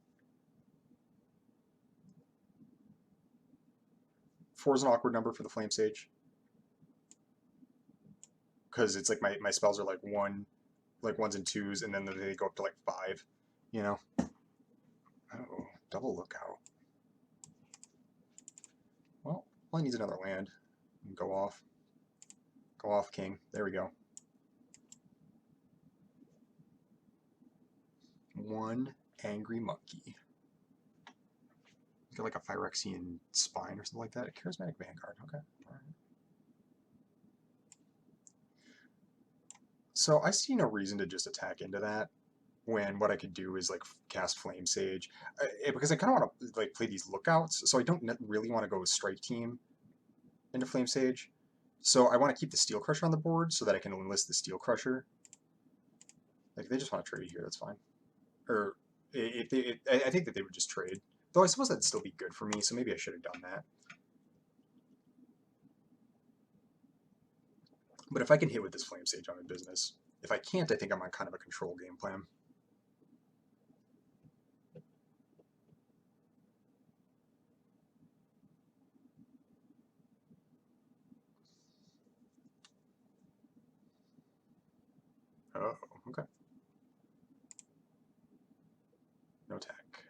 4 is an awkward number for the Flame Sage. Because it's like my spells are like ones and twos, and then they go up to like 5, you know? Oh, double lookout. Well, all he needs another land. Go off. Go off, king. There we go. 1 angry monkey. Got like a Phyrexian spine or something like that. A charismatic vanguard. Okay. All right. So I see no reason to just attack into that when what I could do is like cast Flame Sage, because I kind of want to like play these lookouts. So I don't really want to go strike team into Flame Sage. So I want to keep the Steel Crusher on the board so that I can enlist the Steel Crusher. Like if they just want to trade here, that's fine. Or if they, I think that they would just trade. Though I suppose that'd still be good for me, so maybe I should have done that. But if I can hit with this Flame Sage, I'm in business. If I can't, I think I'm on kind of a control game plan. Oh, okay. No attack.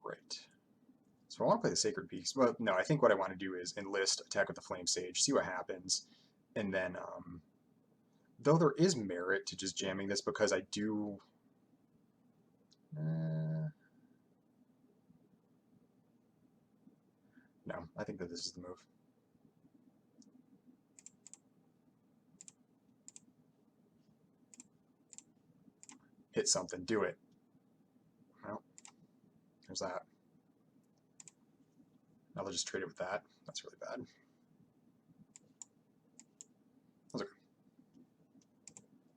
Right. So I want to play the Sacred Peaks. Well, no, I think what I want to do is enlist, attack with the Flame Sage, see what happens, and then, though there is merit to just jamming this because I do... no, I think that this is the move. Hit something, do it. Well, there's that. Now they'll just trade it with that. That's really bad. That's okay.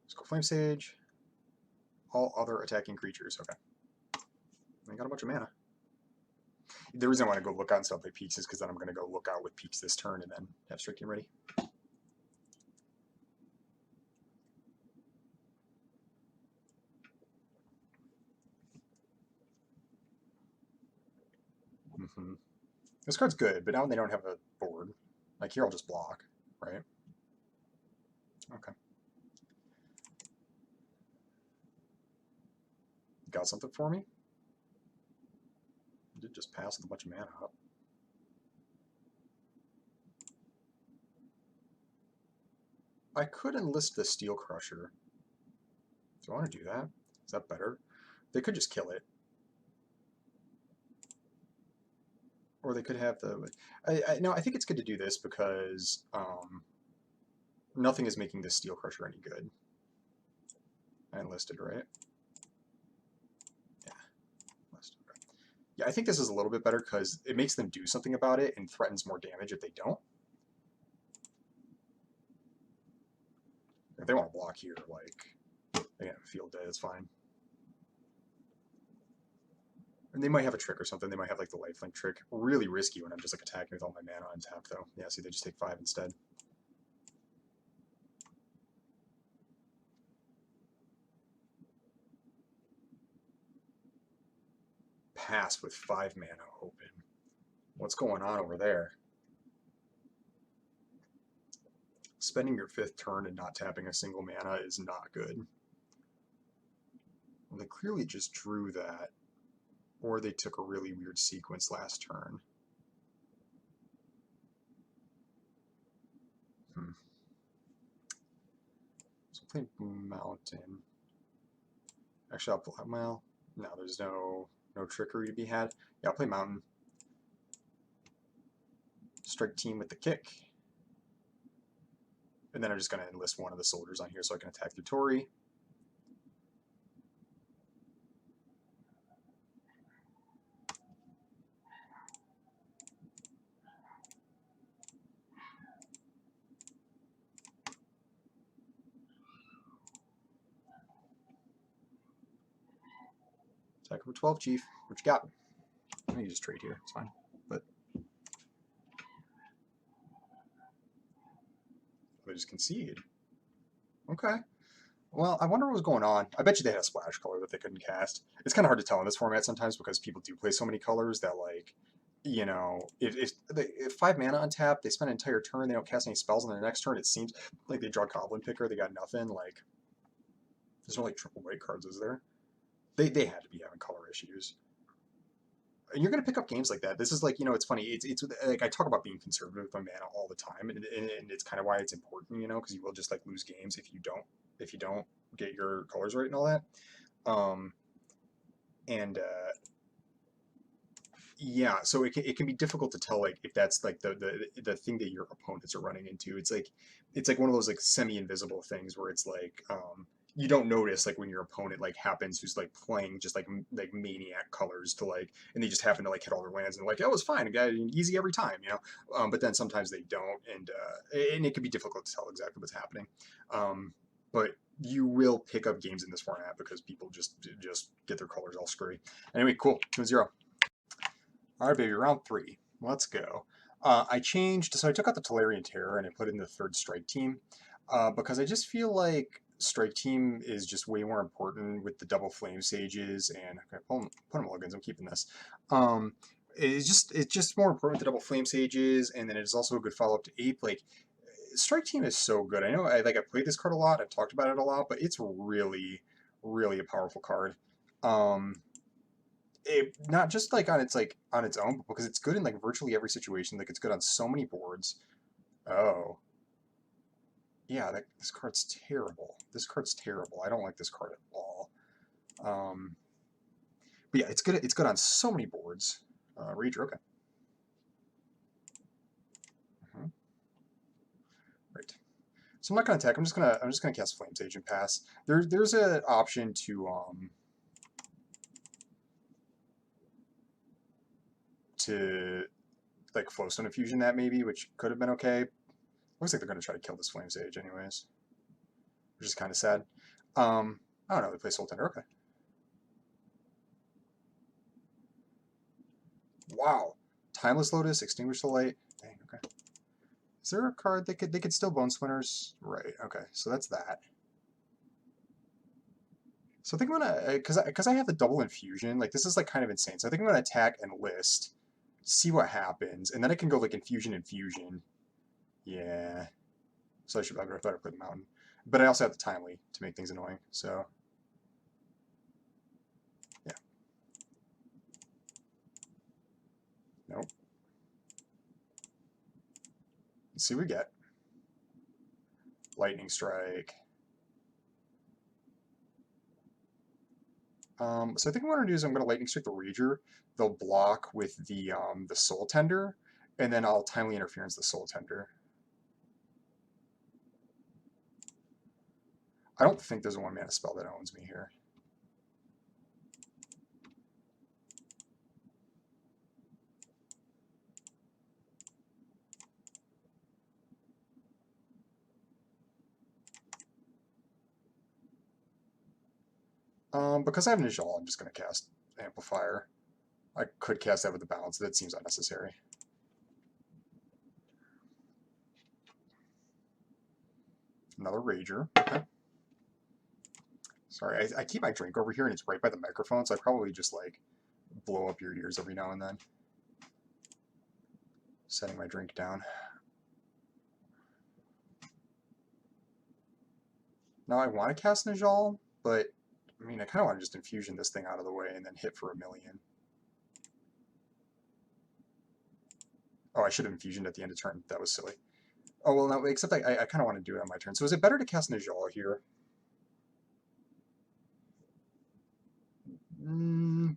Let's go Flame Sage. All other attacking creatures. Okay. I got a bunch of mana. The reason I want to go look out instead of play Peaks is because then I'm going to go look out with Peaks this turn and then have Strike Team ready. This card's good, but now they don't have a board. Like here, I'll just block, right? Okay. Got something for me? Did just pass with a bunch of mana up. I could enlist the Steel Crusher. Do I want to do that? Is that better? They could just kill it. Or they could have the... no, I think it's good to do this because nothing is making this Steel Crusher any good. I enlisted, right? Yeah, enlisted, right. Yeah, I think this is a little bit better because it makes them do something about it and threatens more damage if they don't. If they want to block here, like, they have a field day, that's fine. And they might have a trick or something. They might have like the lifelink trick. Really risky when I'm just like attacking with all my mana on tap though. Yeah, see, they just take 5 instead. Pass with 5 mana open. What's going on over there? Spending your 5th turn and not tapping a single mana is not good. Well, they clearly just drew that. Or they took a really weird sequence last turn. So play Mountain. Actually, I'll play, well, no, there's no trickery to be had. Yeah, I'll play Mountain. Strike team with the kick. And then I'm just going to enlist one of the soldiers on here so I can attack through Tori. Attack for 12, Chief. What you got? I can just trade here. It's fine. But they just concede. Okay. Well, I wonder what was going on. I bet you they had a splash color that they couldn't cast. It's kind of hard to tell in this format sometimes because people do play so many colors that, like, you know, if 5 mana on tap, they spend an entire turn, they don't cast any spells on their next turn, it seems like they draw Goblin Picker, they got nothing. Like, there's no, like, triple white cards, is there? They had to be having color issues. And you're going to pick up games like that. This is like, you know, it's funny. It's like I talk about being conservative with my mana all the time, and it's kind of why it's important, you know, because you will just like lose games if you don't get your colors right and all that. Um, and yeah, so it can be difficult to tell like if that's like the thing that your opponents are running into. It's like one of those like semi-invisible things where it's like you don't notice like when your opponent like happens who's like playing just like maniac colors to like and they just happen to like hit all their lands and like that was fine, it got easy every time, you know. But then sometimes they don't, and it can be difficult to tell exactly what's happening. But you will pick up games in this format because people just get their colors all screwy. Anyway, cool. 2-0. All right, baby, round 3. Let's go. I changed, so I took out the Tolarian Terror and I put in the 3rd Strike Team because I just feel like Strike Team is just way more important with the double Flame Sages and okay, put them mulligans. I'm keeping this. It's just more important with the double Flame Sages, and then it is also a good follow up to Ape. Like Strike Team is so good. I know I played this card a lot. I've talked about it a lot, but it's really a powerful card. Not just like on its own, but because it's good in like virtually every situation. Like it's good on so many boards. Oh, yeah, this card's terrible. This card's terrible. I don't like this card at all. Um, but yeah, it's good. It's good on so many boards. Rager, okay. Right. So I'm not gonna attack. I'm just gonna cast Flame Sage and pass. There's an option to like Flowstone Infusion that maybe, which could have been okay. Looks like they're gonna try to kill this Flame Sage anyways, which is kind of sad. I don't know. They play Soul Tender. Okay. Wow. Timeless Lotus, Extinguish the Light. Dang. Okay. Is there a card they could still Bone Splinters? Right. Okay. So that's that. So I think I'm gonna because I have the double infusion. Like this is like kind of insane. So I think I'm gonna attack and list, see what happens, and then I can go like infusion. Yeah. So I better play the mountain, but I also have the timely to make things annoying. So yeah. Nope. Let's see what we get. Lightning Strike. So I think what I'm gonna do is I'm gonna Lightning Strike the Rager. They'll block with the Soul Tender, and then I'll Timely Interference the Soul Tender. I don't think there's a 1-mana spell that owns me here. Because I have Nijal, I'm just gonna cast Amplifier. I could cast that with the balance. That seems unnecessary. Another Rager. Okay. Sorry, I keep my drink over here and it's right by the microphone, so I probably just like blow up your ears every now and then. Setting my drink down. Now I want to cast Najal, but I mean, I kind of want to just infusion this thing out of the way and then hit for 1,000,000. Oh, I should have infusioned at the end of turn. That was silly. Oh, well, no, except I kind of want to do it on my turn. So is it better to cast Najal here?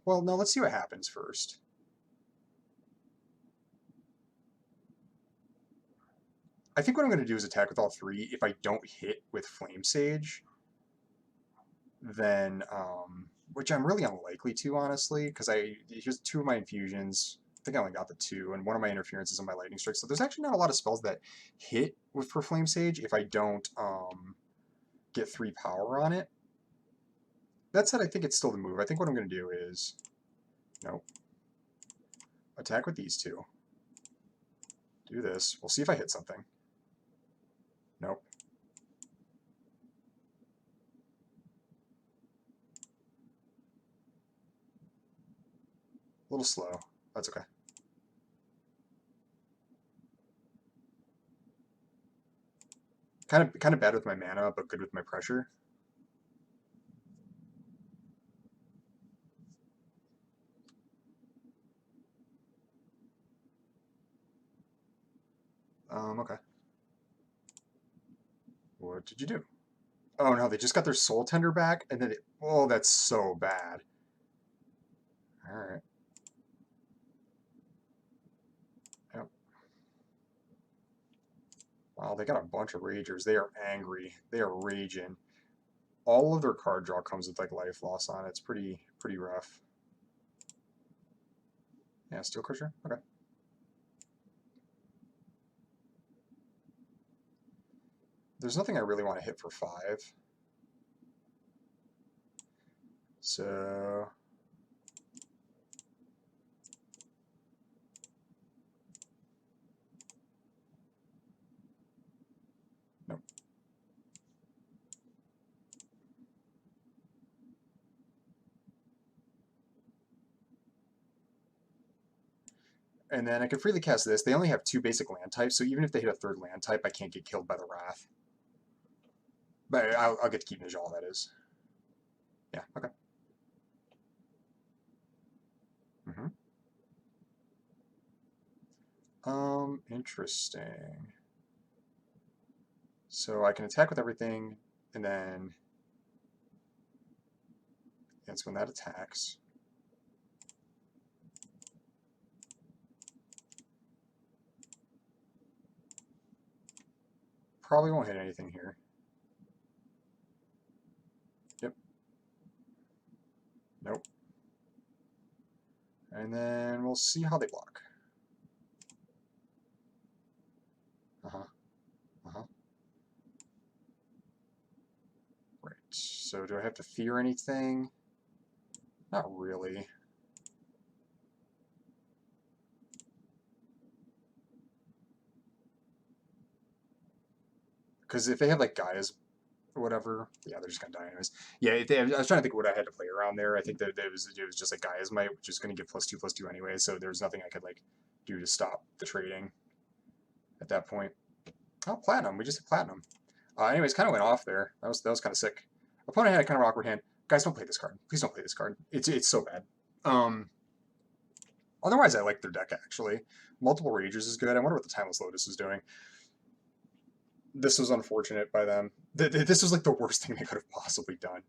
Well, no, let's see what happens first. I think what I'm going to do is attack with all three. If I don't hit with Flame Sage, then, which I'm really unlikely to, honestly, because here's 2 of my infusions. I think I only got the 2, and one of my interferences on my Lightning Strike. So there's actually not a lot of spells that hit for Flame Sage if I don't get 3 power on it. That said, I think it's still the move. I think what I'm going to do is, nope, attack with these 2. Do this. We'll see if I hit something. Nope. A little slow. That's okay. Kind of bad with my mana, but good with my pressure. Okay. What did you do? Oh no, they just got their Soul Tender back, and then oh, that's so bad. All right. Yep. Wow, they got a bunch of Ragers. They are angry. They are raging. All of their card draw comes with like life loss on it. It's pretty rough. Yeah, Steel Crusher. Okay. There's nothing I really want to hit for 5. So nope. And then I can freely cast this. They only have 2 basic land types, so even if they hit a 3rd land type, I can't get killed by the Wrath. But I'll get to keep Najal, that is. Yeah, okay. Interesting. So I can attack with everything, and then that's when that attacks. Probably won't hit anything here. Yep. Nope. And then we'll see how they block. Uh-huh. Uh-huh. Right. So do I have to fear anything? Not really. Because if they have like Gaia's or whatever, yeah, they're just gonna die anyways. Yeah, I was trying to think of what I had to play around there. I think that it was just like Gaia's Might, which is gonna give +2/+2 anyway, so there's nothing I could like do to stop the trading at that point. Oh, platinum. We just hit platinum. Anyways, kind of went off there. That was kind of sick. Opponent had a kind of awkward hand. Guys, don't play this card. Please don't play this card. It's so bad. Otherwise, I like their deck actually. Multiple Ragers is good. I wonder what the Timeless Lotus is doing. This was unfortunate by them. This was like the worst thing they could have possibly done.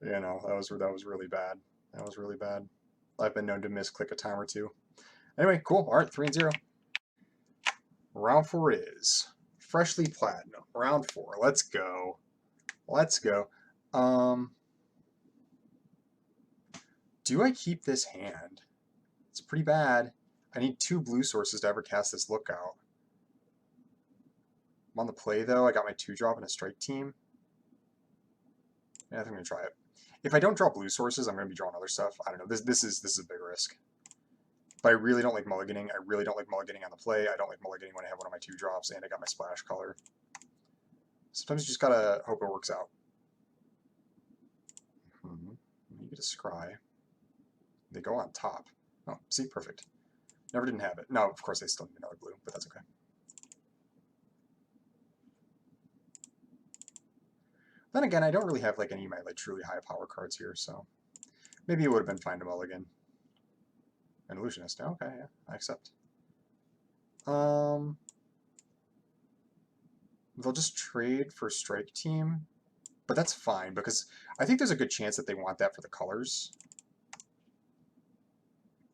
You know, that was really bad. That was really bad. I've been known to misclick a time or two. Anyway, cool. All right, 3-0. Round 4 is freshly platinum. Round 4. Let's go. Let's go. Do I keep this hand? It's pretty bad. I need 2 blue sources to ever cast this Lookout. I'm on the play, though. I got my 2-drop and a strike team. Yeah, I think I'm going to try it. If I don't draw blue sources, I'm going to be drawing other stuff. I don't know. This is a big risk. But I really don't like mulliganing. I really don't like mulliganing on the play. I don't like mulliganing when I have one of my 2-drops and I got my splash color. Sometimes you just gotta hope it works out. You get a scry. They go on top. Oh, see, perfect. Never didn't have it. No, of course I still need another blue, but that's okay. Then again, I don't really have like any of my like truly high power cards here, so maybe it would have been fine to mulligan. And illusionist. Okay, yeah, I accept. They'll just trade for strike team, but that's fine because I think there's a good chance that they want that for the colors.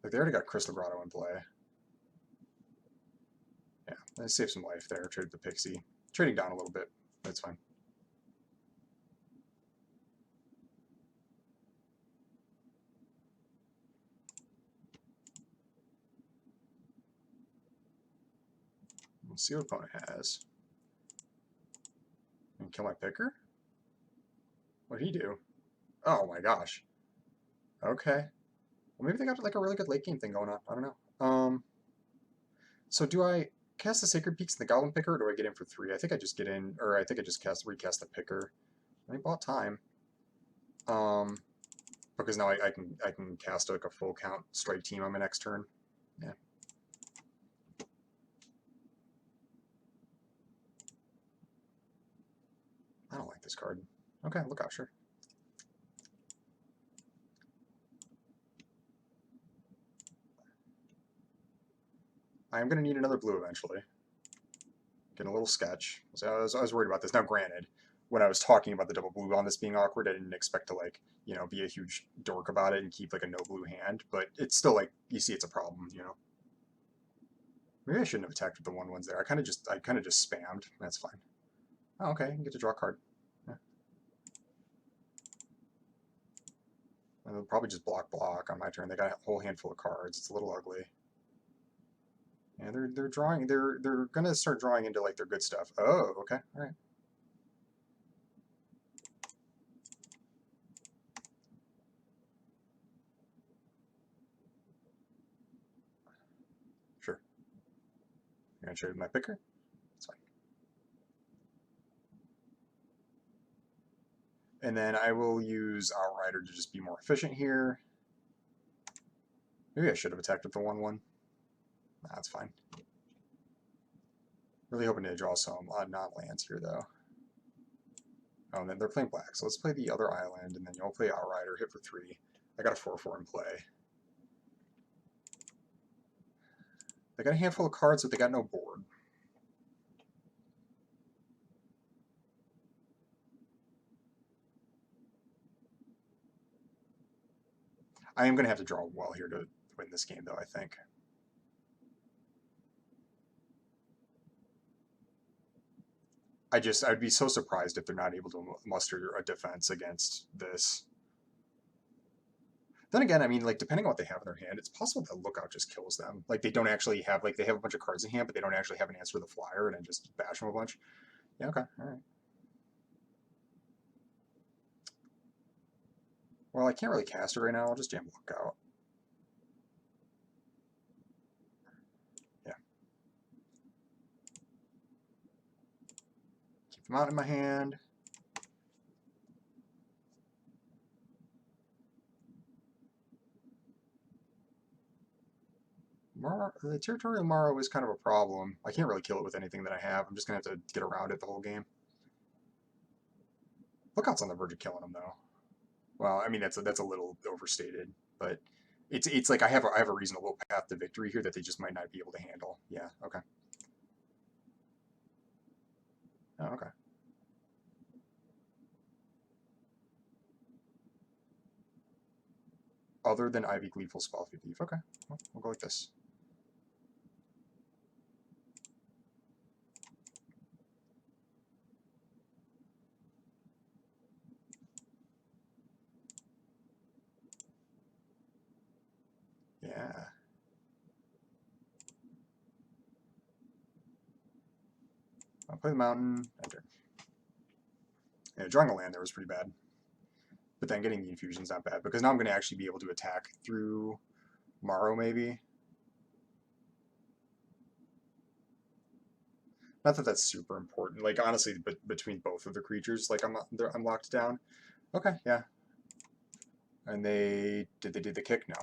Like they already got Crystal Grotto in play. Yeah, they save some life there. Traded the Pixie, trading down a little bit. That's fine. We'll see what opponent has. And kill my picker? What'd he do? Oh my gosh. Okay. Well, maybe they got like a really good late game thing going on. I don't know. So do I cast the Sacred Peaks and the Goblin Picker, or do I get in for 3? I think I just get in, or I think I just recast the Picker. I bought time. Because now I can cast like a full count strike team on my next turn. Yeah. I don't like this card. Okay, look out, sure. I am going to need another blue eventually. Get a little sketch. So I was worried about this. Now, granted, when I was talking about the double blue on this being awkward, I didn't expect to like, you know, be a huge dork about it and keep like a no blue hand. But it's still like, you see it's a problem, you know. Maybe I shouldn't have attacked with the 1/1s there. I kind of just spammed. That's fine. Oh, okay, I can get to draw a card. Yeah. And they'll probably just block on my turn. They got a whole handful of cards. It's a little ugly. And they're drawing. They're gonna start drawing into like their good stuff. Oh, okay, all right. Sure. You're gonna trade with my picker. That's fine. And then I will use Outrider to just be more efficient here. Maybe I should have attacked with the 1/1. Nah, that's fine. Really hoping to draw some non-lands here, though. Oh, and then they're playing black, so let's play the other island, and then you'll play Outrider, hit for 3. I got a 4/4 in play. They got a handful of cards, but they got no board. I am going to have to draw well here to win this game, though, I think. I'd be so surprised if they're not able to muster a defense against this. Then again, I mean, like, depending on what they have in their hand, it's possible that Lookout just kills them. Like, they don't actually have, like, they have a bunch of cards in hand, but they don't actually have an answer to the flyer, and then just bash them a bunch. Yeah, okay, all right. Well, I can't really cast it right now. I'll just jam Lookout. Yeah. Keep them out in my hand. The Territorial Morrow is kind of a problem. I can't really kill it with anything that I have. I'm just going to have to get around it the whole game. Lookout's on the verge of killing him, though. Well, I mean, that's a little overstated, but it's like I have a reasonable path to victory here that they just might not be able to handle. Yeah, okay. Oh, okay. Other than Ivy Gleeful Spell Thief. Okay, well, we'll go like this. Yeah. I'll play the mountain. Enter. Yeah, drawing a land there was pretty bad. But then getting the infusion's not bad, because now I'm going to actually be able to attack through Morrow, maybe. Not that that's super important. Like honestly, but between both of the creatures, like I'm locked down. Okay, yeah. And they do the kick? No.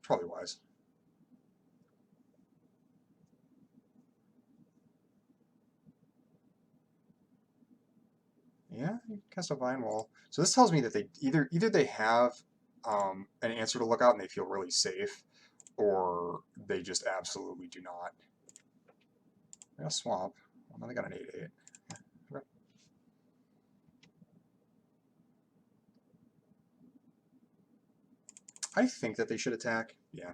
Probably wise. Yeah, cast a vine wall. So this tells me that they either they have an answer to look out and they feel really safe, or they just absolutely do not. I got a swamp. Well, now they got an 8/8. Okay. I think that they should attack. Yeah,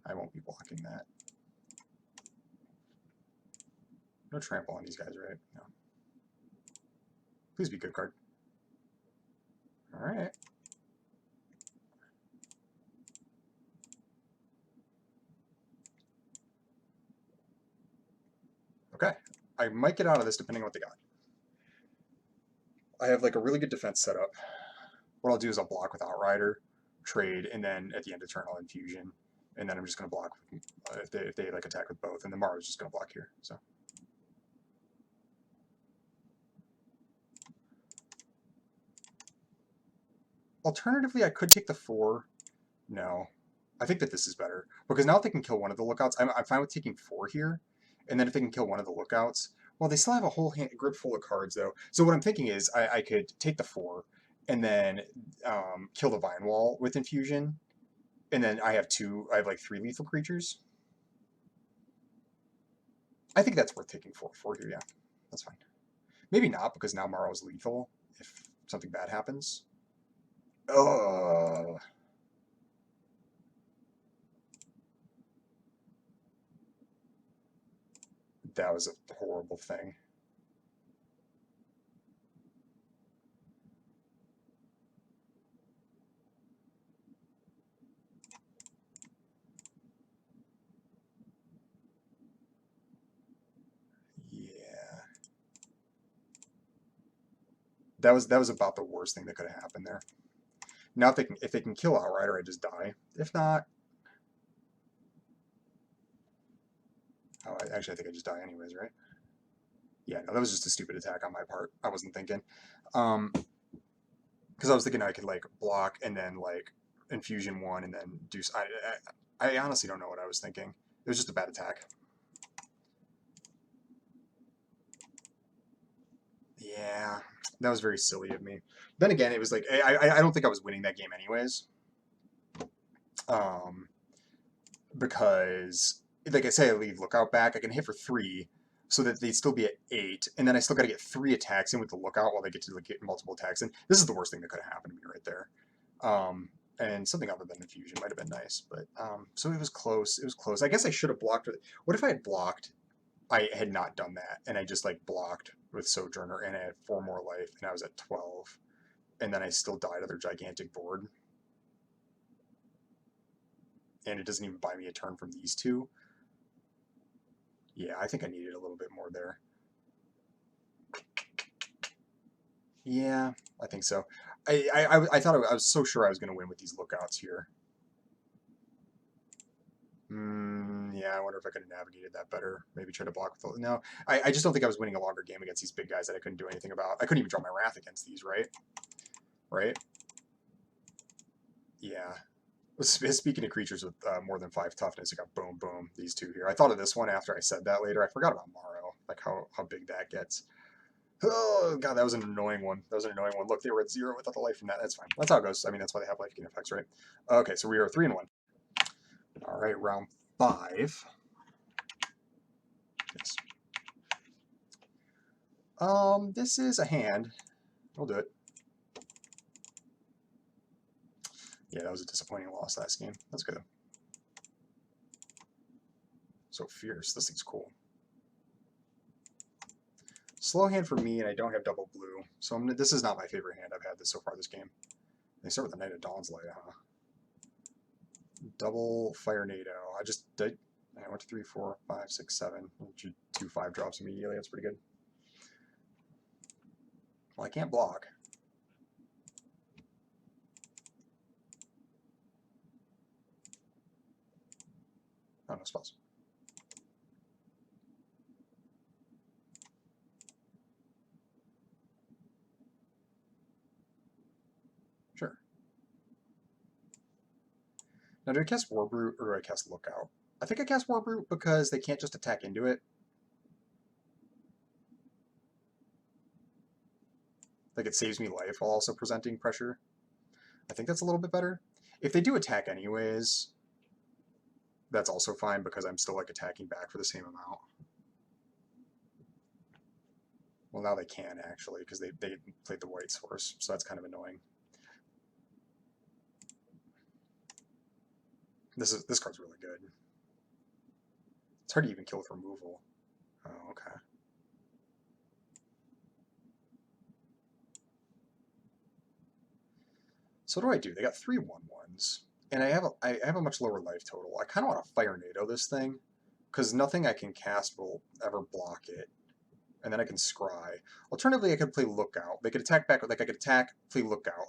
I won't be blocking that. No trample on these guys, right? No. Please be good card. All right. Okay. I might get out of this depending on what they got. I have like a really good defense setup. What I'll do is I'll block with Outrider, trade, and then at the end of turn I'll Infusion, and then I'm just going to block if they like attack with both, and the Mara's just going to block here. So alternatively, I could take the 4. No, I think that this is better because now if they can kill one of the lookouts, I'm fine with taking 4 here, and then if they can kill one of the lookouts, well, they still have a whole grip full of cards though. So what I'm thinking is I could take the 4 and then kill the Vine Wall with Infusion, and then I have like 3 lethal creatures. I think that's worth taking 4 here, yeah. That's fine. Maybe not, because now Morrow's lethal if something bad happens. Oh, that was a horrible thing. Yeah. That was about the worst thing that could have happened there. Now if they can kill Outrider, I just die. If not, actually I think I just die anyways, right? Yeah, no, that was just a stupid attack on my part. I wasn't thinking. Because I was thinking I could like block and then like infusion 1 and then do. I honestly don't know what I was thinking. It was just a bad attack. Yeah, that was very silly of me. Then again, it was like I don't think I was winning that game anyways. Um, because like I say, I leave lookout back. I can hit for 3, so that they'd still be at 8, and then I still got to get 3 attacks in with the lookout while they get to like, get multiple attacks in. This is the worst thing that could have happened to me right there. And something other than infusion might have been nice, but so it was close. It was close. I guess I should have blocked. What if I had blocked? I had not done that, and I just like blocked with Sojourner, and I had 4 more life, and I was at 12, and then I still died of their gigantic board, and it doesn't even buy me a turn from these 2. Yeah, I think I needed a little bit more there. Yeah, I think so. I thought I was so sure I was going to win with these lookouts here. Yeah, I wonder if I could have navigated that better. Maybe try to block with the... No, I just don't think I was winning a longer game against these big guys that I couldn't do anything about. I couldn't even draw my Wrath against these, right? Right? Yeah. Speaking of creatures with more than 5 toughness, I got boom, boom, these 2 here. I thought of this one after I said that later. I forgot about Morrow, like how big that gets. Oh, God, that was an annoying one. That was an annoying one. Look, they were at 0 without the life from that. That's fine. That's how it goes. I mean, that's why they have life gain effects, right? Okay, so we are 3-1. All right, round 5. Yes. This is a hand. We'll do it. Yeah, that was a disappointing loss last game. That's good. So fierce. This thing's cool. Slow hand for me, and I don't have double blue. So this is not my favorite hand I've had so far this game. They start with the Knight of Dawn's Light, huh? Double Fire Nado. I just did. I went to 3, 4, 5, 6, 7. 2 5 drops immediately. That's pretty good. Well, I can't block. Oh, no spells. Now, do I cast Warbrute or do I cast Lookout? I think I cast Warbrute because they can't just attack into it. Like, it saves me life while also presenting pressure. I think that's a little bit better. If they do attack anyways, that's also fine because I'm still, like, attacking back for the same amount. Well, now they can, actually, because they played the white source, so that's kind of annoying. This card's really good. It's hard to even kill with removal. Oh, okay. So what do? They got 3 1/1s, and I have a much lower life total. I kind of want to Fire NATO this thing, because nothing I can cast will ever block it, and then I can scry. Alternatively, I could play Lookout. They could attack back. Like I could attack, play Lookout,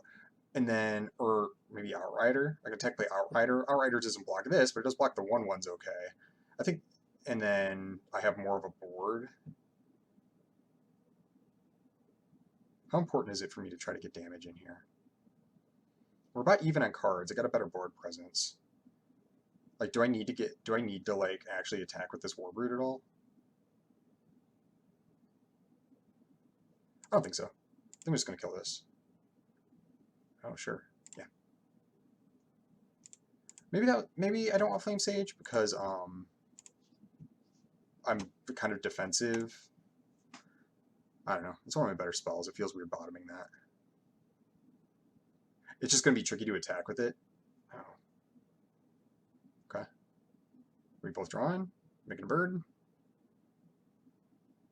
and then or maybe Outrider. I could attack, play Outrider. Outrider doesn't block this, but it does block the 1/1s okay. I think, and then I have more of a board. How important is it for me to try to get damage in here? We're about even on cards. I got a better board presence. Like, do I need to like actually attack with this Warbrute at all? I don't think so. I think I'm just gonna kill this. Oh, sure. Yeah. Maybe I don't want Flame Sage because I'm kind of defensive. I don't know. It's one of my better spells. It feels weird bottoming that. It's just gonna be tricky to attack with it. Oh. Okay. We both drawing? Making a bird?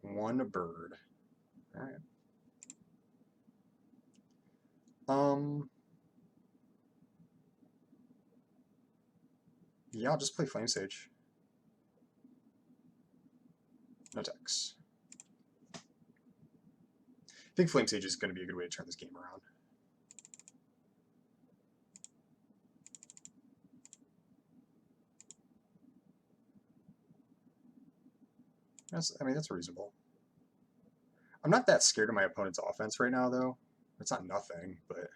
One bird. Alright. Yeah, I'll just play Flame Sage. No attacks. I think Flame Sage is going to be a good way to turn this game around. I mean, that's reasonable. I'm not that scared of my opponent's offense right now, though. It's not nothing, but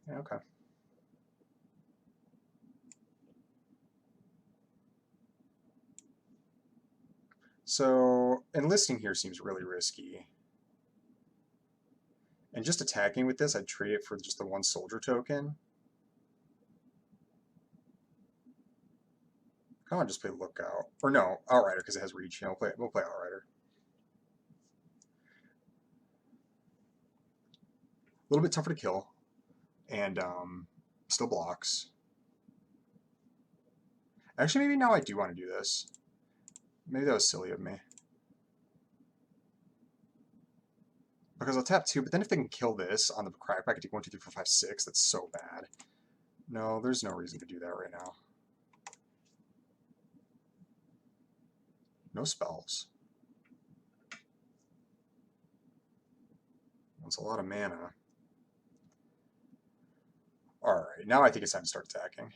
yeah, okay. So enlisting here seems really risky. And just attacking with this, I'd trade it for just the 1 soldier token. I want to just play Lookout. Or no, Outrider, because it has reach. You know, we'll play Outrider. A little bit tougher to kill. And still blocks. Actually, maybe now I do want to do this. Maybe that was silly of me. Because I'll tap 2, but then if they can kill this on the crack pack, I take 1, 2, 3, 4, 5, 6. That's so bad. No, there's no reason to do that right now. No spells. That's a lot of mana. Alright, now I think it's time to start attacking.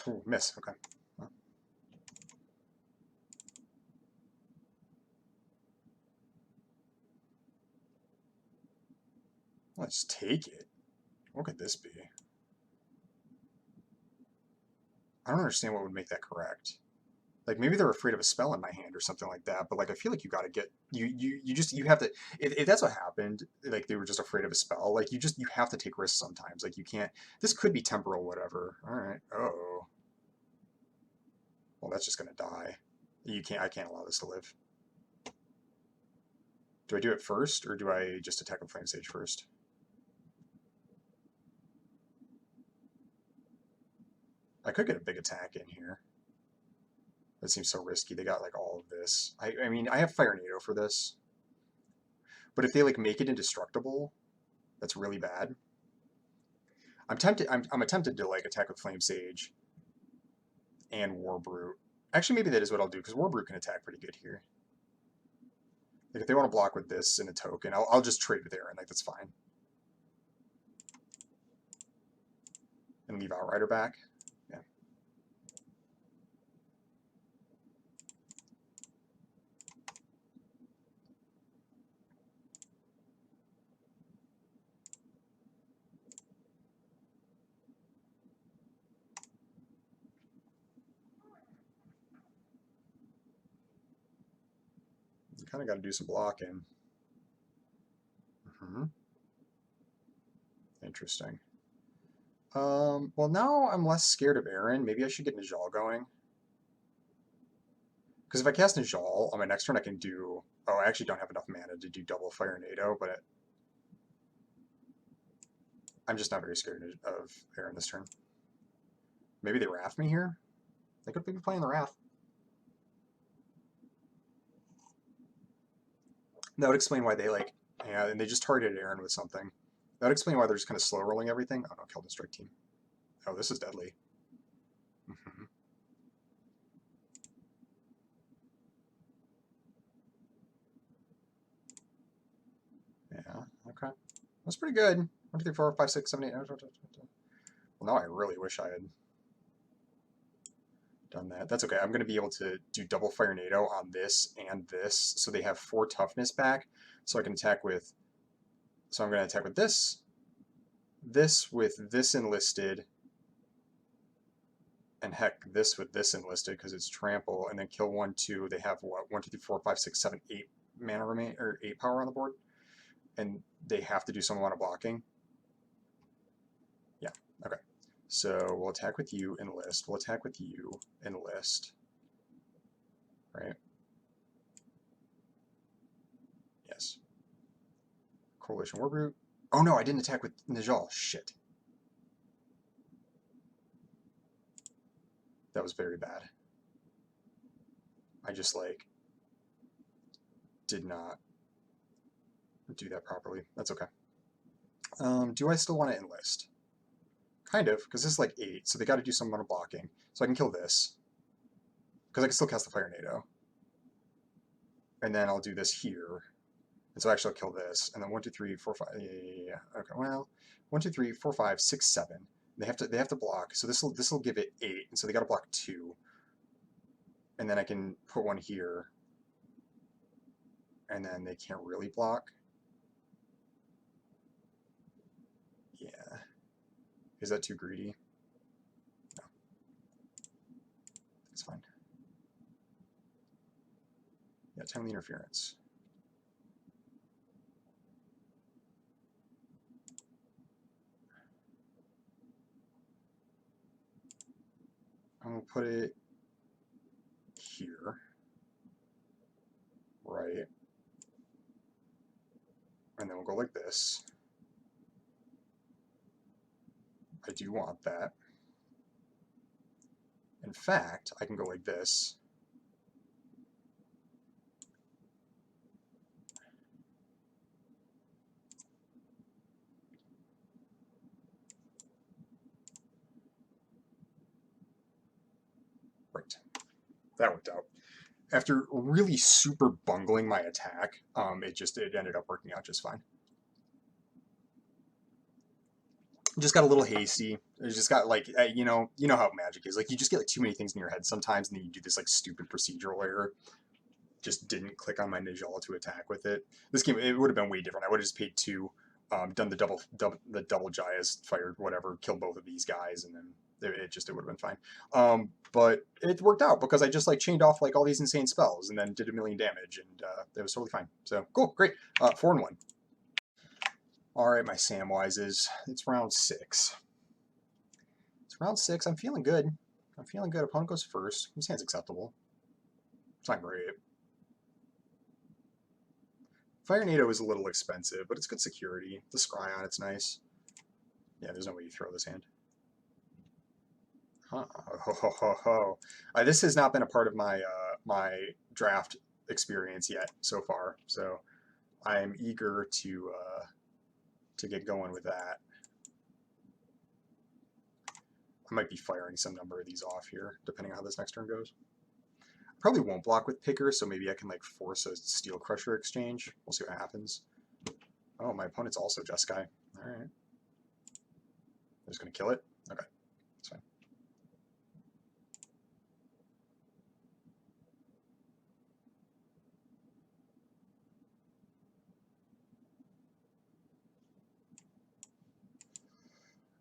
Ooh, miss, okay. Well, let's take it. What could this be? I don't understand what would make that correct. Like maybe they're afraid of a spell in my hand or something like that. But like I feel like you got to get you have to if that's what happened. Like they were just afraid of a spell. Like you have to take risks sometimes. Like you can't. This could be temporal, whatever. All right. Oh. Well, that's just gonna die. You can't. I can't allow this to live. Do I do it first or do I just attack with Flame Sage first? I could get a big attack in here. That seems so risky. They got like all of this. I mean, I have Fire NATO for this. But if they like make it indestructible, that's really bad. I'm tempted. I'm attempted to like attack with Flame Sage and Warbrute. Actually, maybe that is what I'll do because Warbrute can attack pretty good here. Like if they want to block with this and a token, I'll just trade with Aaron. Like that's fine. and leave Outrider back. Yeah. You kind of got to do some blocking. Interesting. Well, now I'm less scared of Aaron. Maybe I should get Najal going. Because if I cast Najal on my next turn, I can do... Oh, I actually don't have enough mana to do double Fire NATO, but I'm just not very scared of Aaron this turn. Maybe they Wrath me here? They could be playing the Wrath. That would explain why they like... Yeah, and they just targeted Aaron with something. That would explain why they're just kind of slow rolling everything. Oh no, Keldon Strike Team. Oh, this is deadly. Yeah, okay. That's pretty good. 1, 2, 3, 4, 5, 6, 7, 8. Well, now I really wish I had done that. That's okay. I'm going to be able to do double Fire NATO on this and this, so they have 4 toughness back, so I can attack with... So I'm going to attack with this with this enlisted, and heck, this with this enlisted because it's trample, and then kill 1, 2. They have what? 1, 2, 3, 4, 5, 6, 7, 8 mana remain, or 8 power on the board, and they have to do some amount of blocking. Yeah. Okay. So we'll attack with you, enlist. We'll attack with you, enlist. Right? Yes. Coalition Warbrute. Oh no, I didn't attack with Najal. Shit. That was very bad. I just, like, did not do that properly. That's okay. Do I still want to enlist? Kind of, because this is like 8, so they got to do some amount of blocking. So I can kill this, because I can still cast the Fire NATO. And then I'll do this here. And so actually I'll kill this. And then 1, 2, 3, 4, 5. Yeah. Okay, well, 1, 2, 3, 4, 5, 6, 7. They have to block. So this will give it 8. And so they got to block 2. And then I can put 1 here. And then they can't really block. Yeah. Is that too greedy? No. It's fine. Yeah, timely interference. I'm going to put it here. Right. And then we'll go like this. I do want that. In fact, I can go like this. Right. That worked out. After really super bungling my attack, it ended up working out just fine. Just got a little hasty. It just got like, you know how Magic is. Like, you just get like too many things in your head sometimes, and then you do this like stupid procedural error. Just didn't click on my Najal to attack with it. This game, it would have been way different. I would have just paid 2, done the double Jayas, fired whatever, killed both of these guys, and then it would have been fine. But it worked out because I just like chained off like all these insane spells and then did 1,000,000 damage, and it was totally fine. So cool, great. 4 and 1. All right, my Samwises. It's round 6. It's round 6. I'm feeling good. I'm feeling good. Opponent goes first. This hand's acceptable. It's not great. Fire NATO is a little expensive, but it's good security. The Scryon, it's nice. Yeah, there's no way you throw this hand. Huh. Ho, ho, ho, ho. This has not been a part of my my draft experience yet so far, so I'm eager to get going with that. I might be firing some number of these off here, depending on how this next turn goes. Probably won't block with Picker, so maybe I can like force a Steel Crusher exchange. We'll see what happens. Oh, my opponent's also Jeskai. All right. I'm just going to kill it. Okay.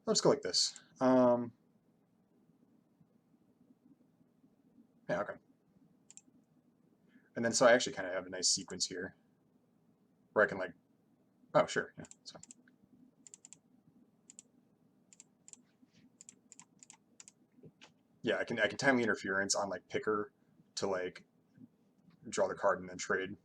Let's go like this. Yeah, okay. And then so I actually kind of have a nice sequence here where I can like, oh sure, yeah, that's fine. Yeah, I can timely interference on like picker to like draw the card and then trade.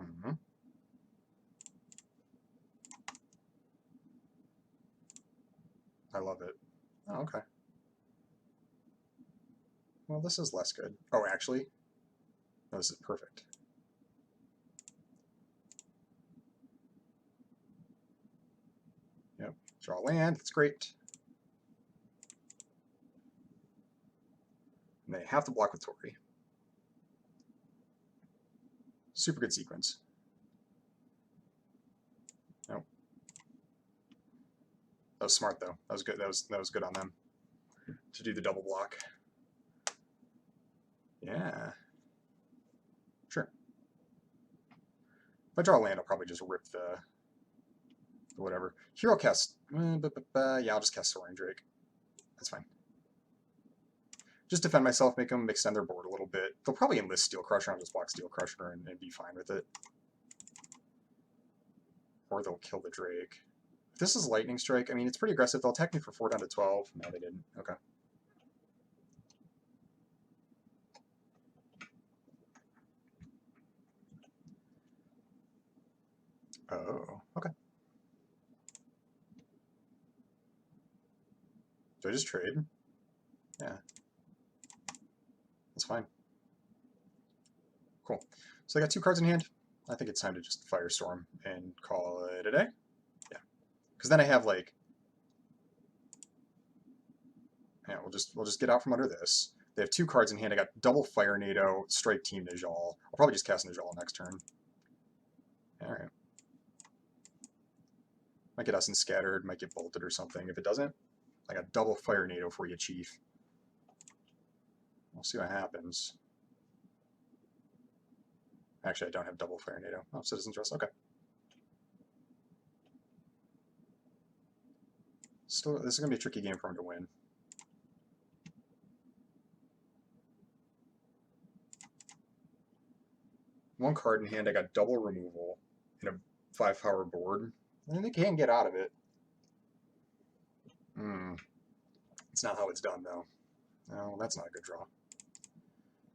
Mhm. I love it. Oh, okay. Well, this is less good. Oh, actually, no, this is perfect. Yep. Draw land. That's great. And they have to block with Tori. Super good sequence. Nope. That was smart though. That was good. That was good on them to do the double block. Yeah. Sure. If I draw land, I'll probably just rip the whatever. Hero cast. Yeah, I'll just cast Soaring Drake. That's fine. Just defend myself, make them extend their board a little bit. They'll probably enlist Steel Crusher. I'll just block Steel Crusher and be fine with it. Or they'll kill the Drake. If this is Lightning Strike, I mean, it's pretty aggressive. They'll attack me for 4 down to 12. No, they didn't. Okay. Oh, okay. Do I just trade? Yeah. That's fine. Cool. So I got 2 cards in hand. I think it's time to just Firestorm and call it a day. Yeah. Because then I have like, yeah, we'll just get out from under this. They have 2 cards in hand. I got double Fire NATO, Strike Team Najal. I'll probably just cast Najal next turn. All right. Might get Essence Scattered, might get Bolted or something. If it doesn't, I got double Fire NATO for you, Chief. We'll see what happens. Actually, I don't have double Fire NATO. Oh, Citizen's Rest. Okay. Still, this is going to be a tricky game for him to win. One card in hand, I got double removal in a 5-power board. And they can get out of it. It's not how it's done, though. No, that's not a good draw.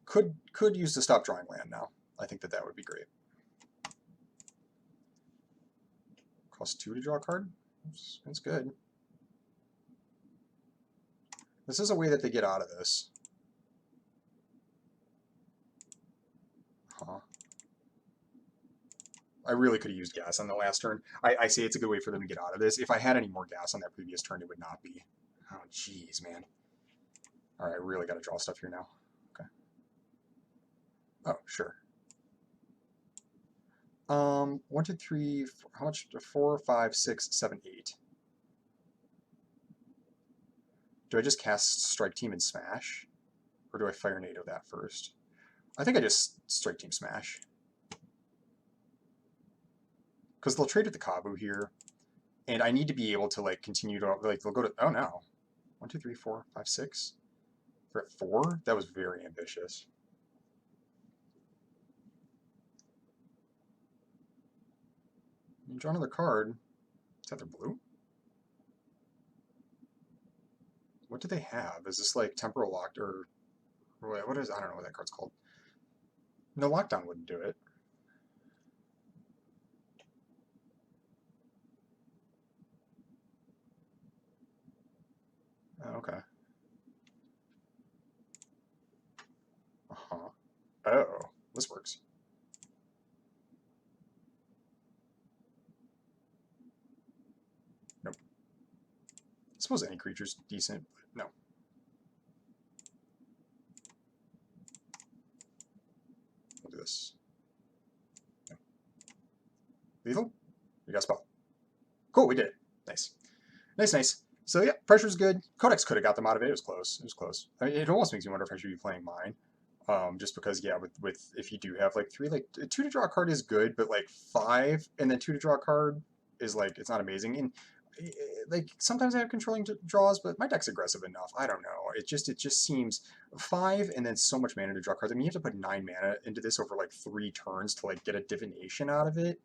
Could use to stop drawing land now. I think that would be great. Cost 2 to draw a card? That's good. This is a way that they get out of this. Huh. I really could have used gas on the last turn. I say it's a good way for them to get out of this. If I had any more gas on that previous turn, it would not be. Oh, jeez, man. All right, I really got to draw stuff here now. Okay. Oh, sure. 1, 2, 3, 4, how much? 4, 5, 6, 7, 8. Do I just cast Strike Team and Smash? Or do I Fire NATO that first? I think I just Strike Team Smash. Because they'll trade with the Kabu here. And I need to be able to like continue to, like, they'll go to, oh no. 1, 2, 3, 4, 5, 6. We're at 4? That was very ambitious. You draw another card. Is that their blue? What do they have? Is this like Temporal Locked or what is, I don't know what that card's called. No, Lockdown wouldn't do it. Oh, okay. Uh-huh. Oh, this works. Nope. I suppose any creature's decent, but no. We'll do this. No. Lethal? We got spell. Cool, we did it. Nice. Nice, nice. So yeah, pressure's good. Codex could have got them out of it. It was close. It was close. I mean, it almost makes me wonder if I should be playing mine. Just because, yeah, with if you do have like three, like two to draw a card is good, but like five and then two to draw a card is like it's not amazing. And like sometimes I have controlling draws, but my deck's aggressive enough. I don't know. It just seems five and then so much mana to draw cards. I mean, you have to put 9 mana into this over like 3 turns to like get a divination out of it.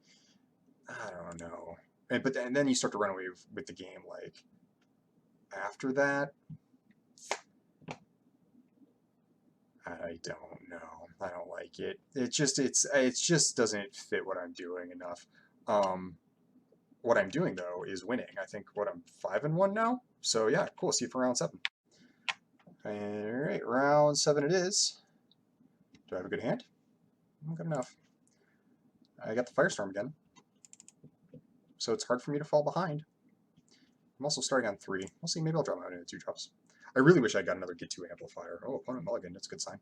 I don't know. And then you start to run away with the game like after that. I don't know. I don't like it. It just doesn't fit what I'm doing enough. What I'm doing though is winning. I think what I'm 5-1 now. So yeah, cool. See you for round 7. All right, round 7 it is. Do I have a good hand? Good enough. I got the Firestorm again, so it's hard for me to fall behind. I'm also starting on 3. We'll see. Maybe I'll draw my own into 2 drops. I really wish I got another Get 2 Amplifier. Oh, opponent mulligan. That's a good sign.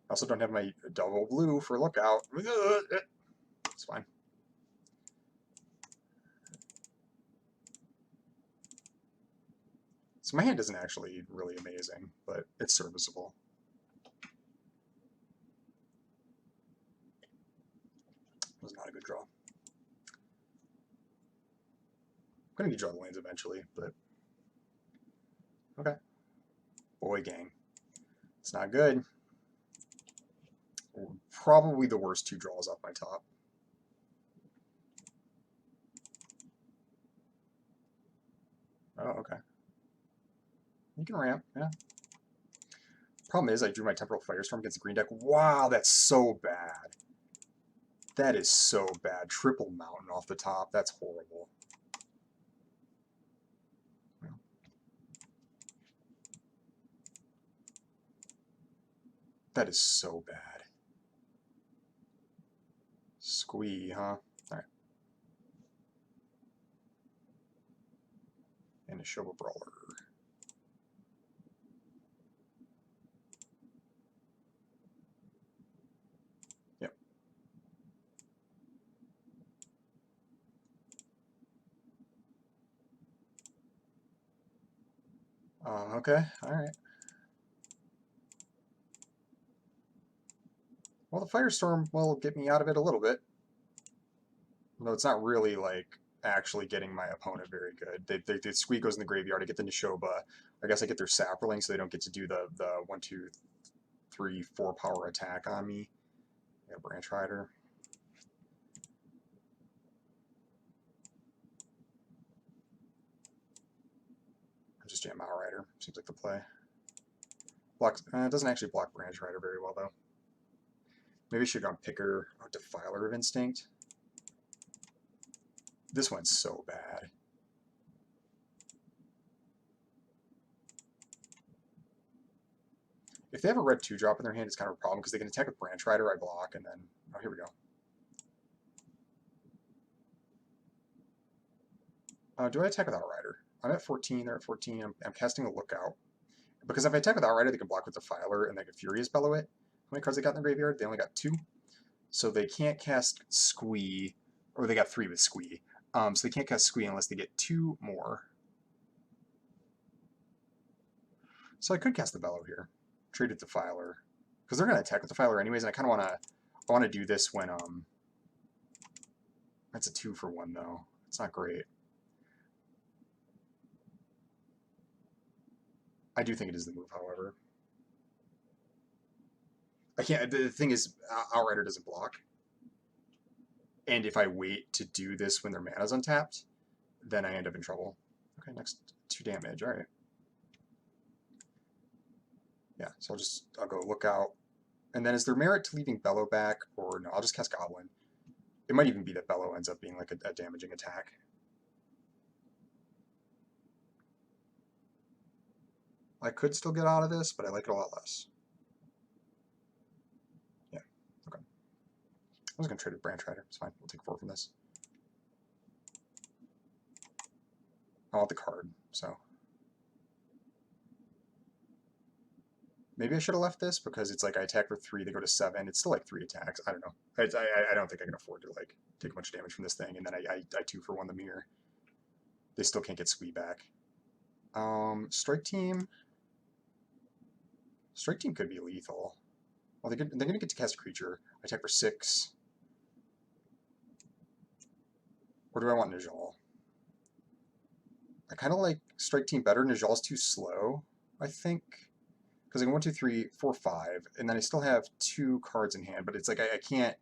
I also don't have my double blue for lookout. It's fine. So my hand isn't actually really amazing, but it's serviceable. It was not a good draw. I'm going to need draw the lanes eventually, but okay. Boy gang. It's not good. Probably the worst 2 draws off my top. Oh, okay. You can ramp, yeah. Problem is, I drew my Temporal Firestorm against the green deck. Wow, that's so bad. That is so bad. Triple Mountain off the top. That's horrible. That is so bad. Squee, huh? Alright. And a Showa Brawler. Yep. Okay, alright. Well, the Firestorm will get me out of it a little bit. Though it's not really, like, actually getting my opponent very good. The Squee goes in the graveyard. I get the Nishoba. I guess I get their Sapperling so they don't get to do the 1, 2, 3, 4 power attack on me. I got Branch Rider. I just jam Outrider. Seems like the play. Blocks, it doesn't actually block Branch Rider very well, though. Maybe I should have gone Picker or Defiler of Instinct. This one's so bad. If they have a red 2-drop in their hand, it's kind of a problem because they can attack with Branch Rider, I block, and then... Oh, here we go. Do I attack with Outrider? I'm at 14, they're at 14. I'm casting a Lookout. Because if I attack with Outrider, they can block with Defiler, and they can Furious Bellow it. How many cards they got in the graveyard? They only got 2. So they can't cast Squee, or they got 3 with Squee. So they can't cast Squee unless they get 2 more. So I could cast the Bellow here. Trade it to Defiler. Because they're going to attack with Defiler anyways, and I kind of want to do this when... That's a 2 for 1, though. It's not great. I do think it is the move, however. I can't. The thing is, Outrider doesn't block. And if I wait to do this when their mana's untapped, then I end up in trouble. Okay, next 2 damage. All right. Yeah, so I'll go Lookout. And then is there merit to leaving Bellow back, or no? I'll just cast Goblin. It might even be that Bellow ends up being like a damaging attack. I could still get out of this, but I like it a lot less. Yeah, okay. I was going to trade with Branch Rider. It's fine. We'll take 4 from this. I want the card, so. Maybe I should have left this because it's like I attack for 3, they go to 7. It's still like 3 attacks. I don't know. I don't think I can afford to like take much damage from this thing, and then I 2 for 1 the mirror. They still can't get Squee back. Strike Team. Strike team could be lethal. Well, they're going to get to cast a creature. I attack for 6. Or do I want Najal? I kind of like Strike Team better. Najal's too slow, I think. Because I can 1, 2, 3, 4, 5, and then I still have 2 cards in hand, but it's like I can't.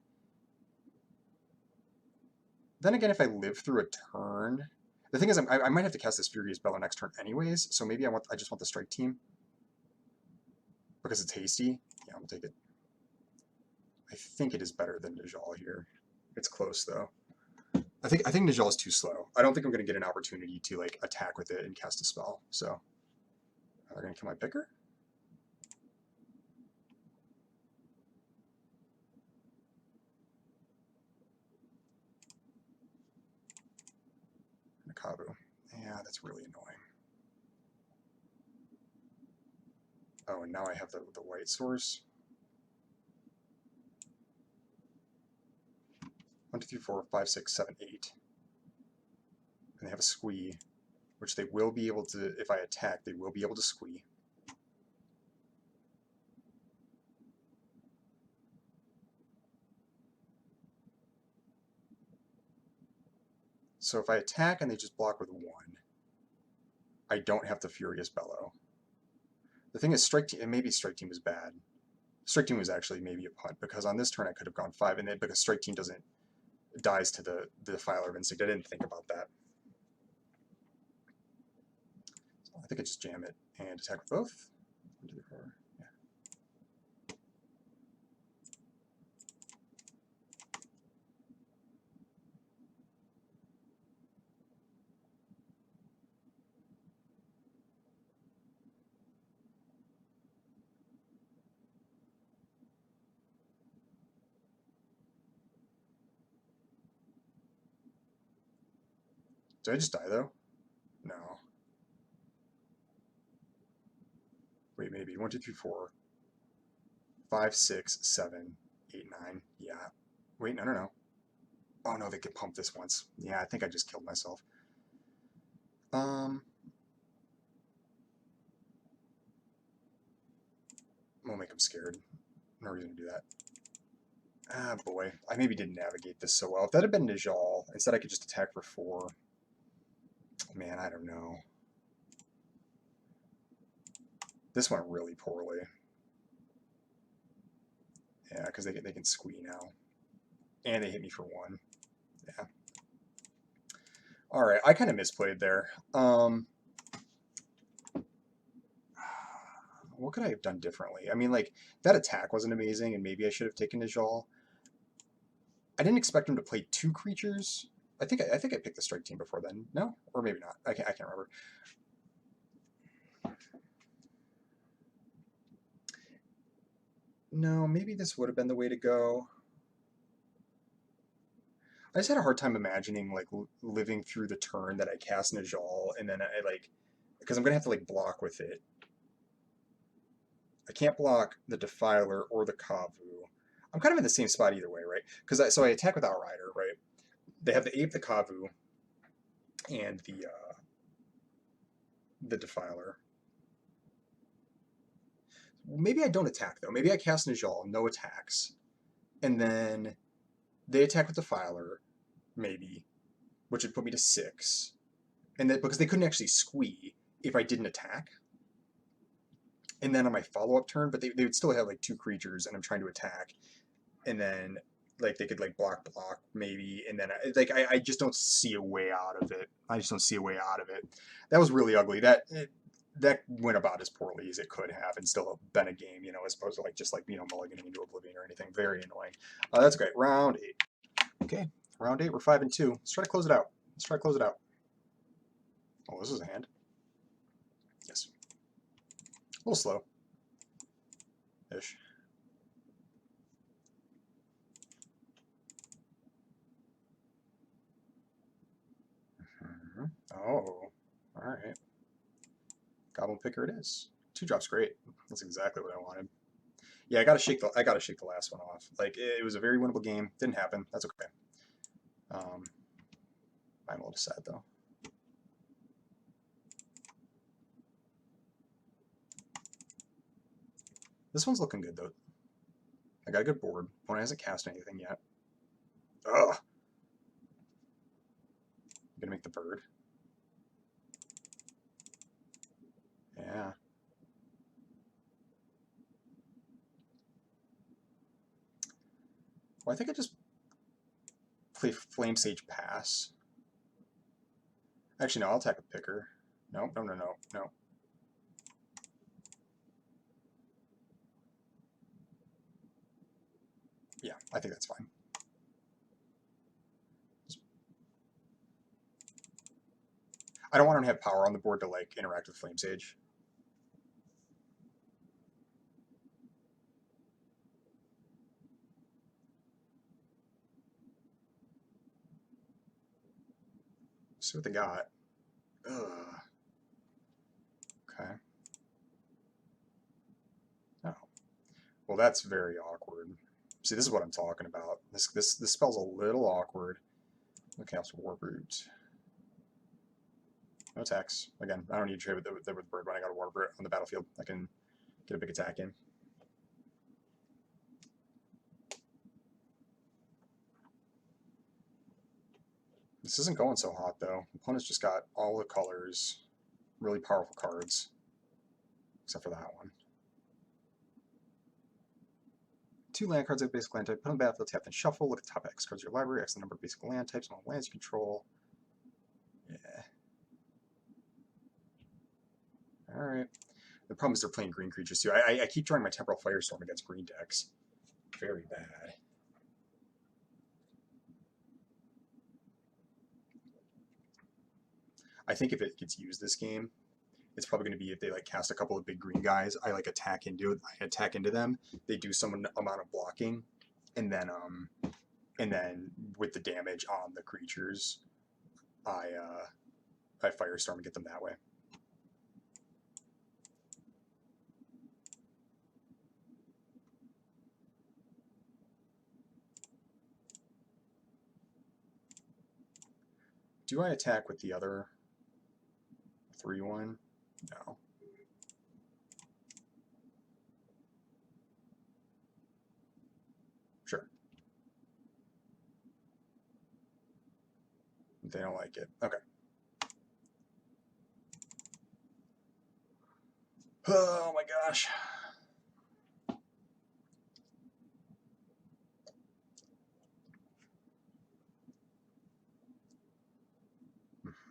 Then again, if I live through a turn, the thing is I might have to cast this Furious Bellow next turn anyways, so maybe I just want the Strike Team because it's hasty. Yeah, I'm gonna take it. I think it is better than Najal here. It's close though. I think Najal is too slow. I don't think I'm gonna get an opportunity to like attack with it and cast a spell. So they're gonna kill my picker. Kabu. Yeah, that's really annoying. Oh, and now I have the white source. 1, 2, 3, 4, 5, 6, 7, 8. And they have a squee, which they will be able to, if I attack, they will be able to squee. So if I attack and they just block with 1, I don't have the Furious Bellow. The thing is, Strike Team, and maybe Strike Team was bad. Strike Team was actually maybe a punt, because on this turn I could have gone 5, and then because Strike Team dies to the Defiler of Instinct. I didn't think about that. So I think I just jam it and attack with both. 1, 2, 3, 4. Yeah. Did I just die though? No. Wait, maybe 1, 2, 3, 4, 5, 6, 7, 8, 9. Yeah. Wait, no. Oh no, they could pump this once. Yeah, I think I just killed myself. We'll make him scared. No reason to do that. Ah, boy. I maybe didn't navigate this so well. If that had been Najal, instead I could just attack for 4. Man, I don't know. This went really poorly. Yeah, because they can squee now. And they hit me for 1. Yeah. Alright, I kind of misplayed there. What could I have done differently? I mean, like, that attack wasn't amazing, and maybe I should have taken Najal. I didn't expect him to play 2 creatures. I think I picked the Strike Team before then. No? Or maybe not. I can't remember. No, maybe this would have been the way to go. I just had a hard time imagining like living through the turn that I cast Najal, and then I like, because I'm gonna have to like block with it. I can't block the Defiler or the Kavu. I'm kind of in the same spot either way, right? Because so I attack with Outrider, right? They have the Ape, the Kavu, and the Defiler. Maybe I don't attack though. Maybe I cast Najal, no attacks, and then they attack with Defiler, maybe, which would put me to 6, and then because they couldn't actually squee if I didn't attack. And then on my follow-up turn, but they would still have like 2 creatures, and I'm trying to attack, and then like they could like block maybe, and then I just don't see a way out of it. I just don't see a way out of it. That was really ugly. That went about as poorly as it could have, and still been a game, you know, as opposed to like just like mulliganing into oblivion or anything. Very annoying. That's great. Round 8. Okay, round 8. We're 5 and 2. Let's try to close it out. Oh, this is a hand. Yes. A little slow. Ish. Oh, all right. Goblin Picker it is. 2 drops great. That's exactly what I wanted. Yeah, I gotta shake the last one off. Like it was a very winnable game. Didn't happen. That's okay. I'm a little sad though. This one's looking good, though. I got a good board. Opponent hasn't cast anything yet. Ugh! I'm gonna make the bird. Yeah. Well, I think I just play Flame Sage Pass. Actually, no, I'll attack with Picker. No, no, no, no, no. Yeah, I think that's fine. I don't want him to have power on the board to like interact with Flame Sage. See what they got. Ugh. Okay. Oh. Well, that's very awkward. See, this is what I'm talking about. This spell's a little awkward. Okay, also Warbrute. No attacks. Again, I don't need to trade with the bird when I got a Warbrute on the battlefield. I can get a big attack in. This isn't going so hot, though. Opponent's just got all the colors, really powerful cards, except for that one. 2 land cards of basic land type. Put on the battlefield, tap, then shuffle. Look at the top X cards of your library. X the number of basic land types and all lands you control. Yeah. Alright. The problem is they're playing green creatures, too. I keep drawing my Temporal Firestorm against green decks. Very bad. I think if it gets used this game, it's probably going to be if they like cast a couple of big green guys. I like attack into it. I attack into them. They do some amount of blocking, and then with the damage on the creatures, I Firestorm and get them that way. Do I attack with the other 3/1? No. Sure. They don't like it. Okay. Oh my gosh.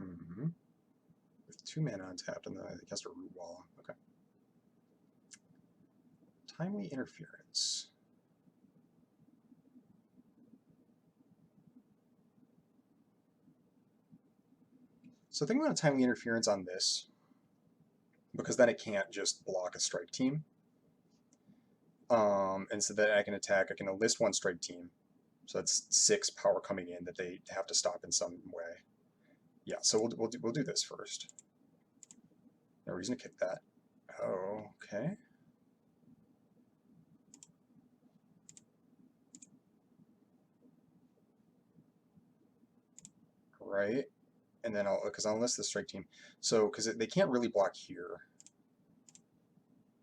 Mm-hmm. With 2 mana untapped, and then I cast a Root Wall. Okay. Timely Interference. So I think I'm going to Timely Interference on this, because then it can't just block a strike team. And so that I can attack, I can enlist 1 strike team. So that's 6 power coming in that they have to stop in some way. Yeah, so we'll do this first. No reason to kick that. Oh, okay. Right, and then because I'll enlist the strike team. So because they can't really block here.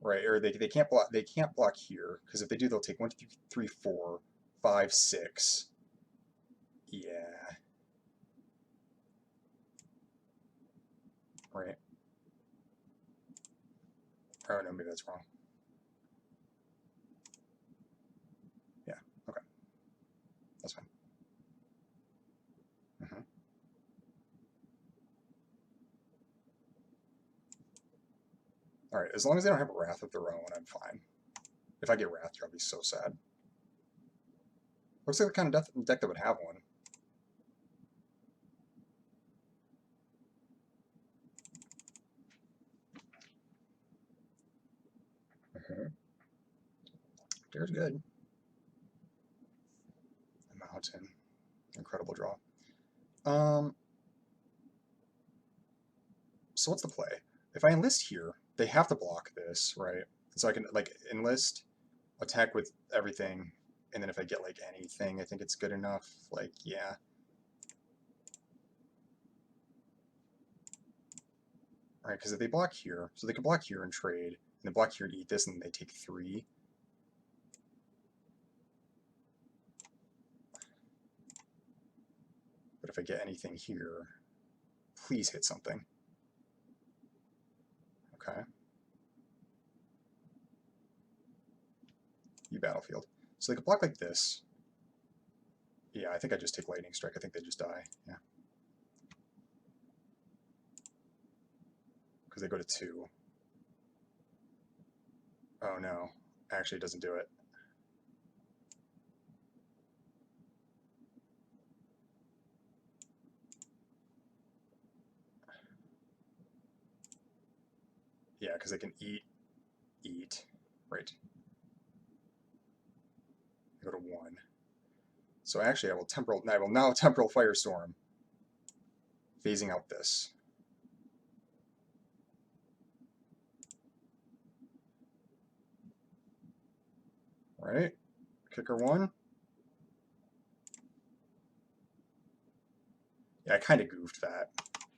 Right, or they can't block here, because if they do, they'll take 1, 2, 3, 4, 5, 6. Yeah. Right. Oh no, maybe that's wrong. Yeah. Okay. That's fine. Mm-hmm. All right. As long as they don't have a Wrath of their own, I'm fine. If I get Wrath, I'll be so sad. Looks like the kind of deck that would have one. Dare's good. A Mountain. Incredible draw. So what's the play? If I enlist here, they have to block this, right? So I can like enlist, attack with everything, and then if I get like anything, I think it's good enough. Like, yeah. All right, because if they block here, so they can block here and trade, they block here and eat this, and they take 3. But if I get anything here, please hit something. Okay. You battlefield. So they could block like this. Yeah, I think I just take lightning strike. I think they just die. Yeah. Because they go to 2. Oh no. Actually, it doesn't do it. Yeah, because they can eat. Right. I go to 1. So actually, I will now temporal firestorm, phasing out this. Right? Kicker 1. Yeah, I kind of goofed that.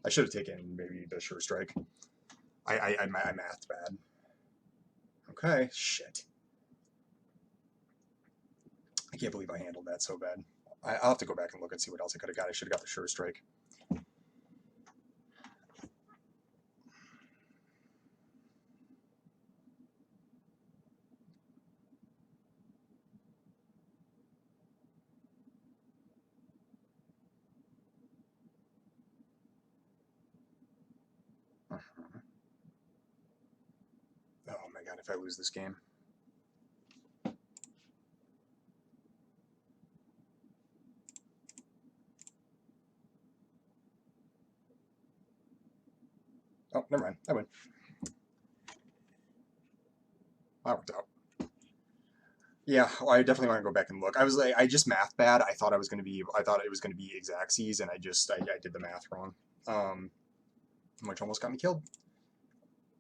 I should have taken maybe the sure strike. I mathed bad. Okay, shit. I can't believe I handled that so bad. I'll have to go back and look and see what else I could have got. I should have got the sure strike. Oh my god, if I lose this game. Oh, never mind. I win. That worked out. Yeah, well, I definitely want to go back and look. I was like, I just math bad. I thought it was going to be exactsies, and I did the math wrong, which almost got me killed.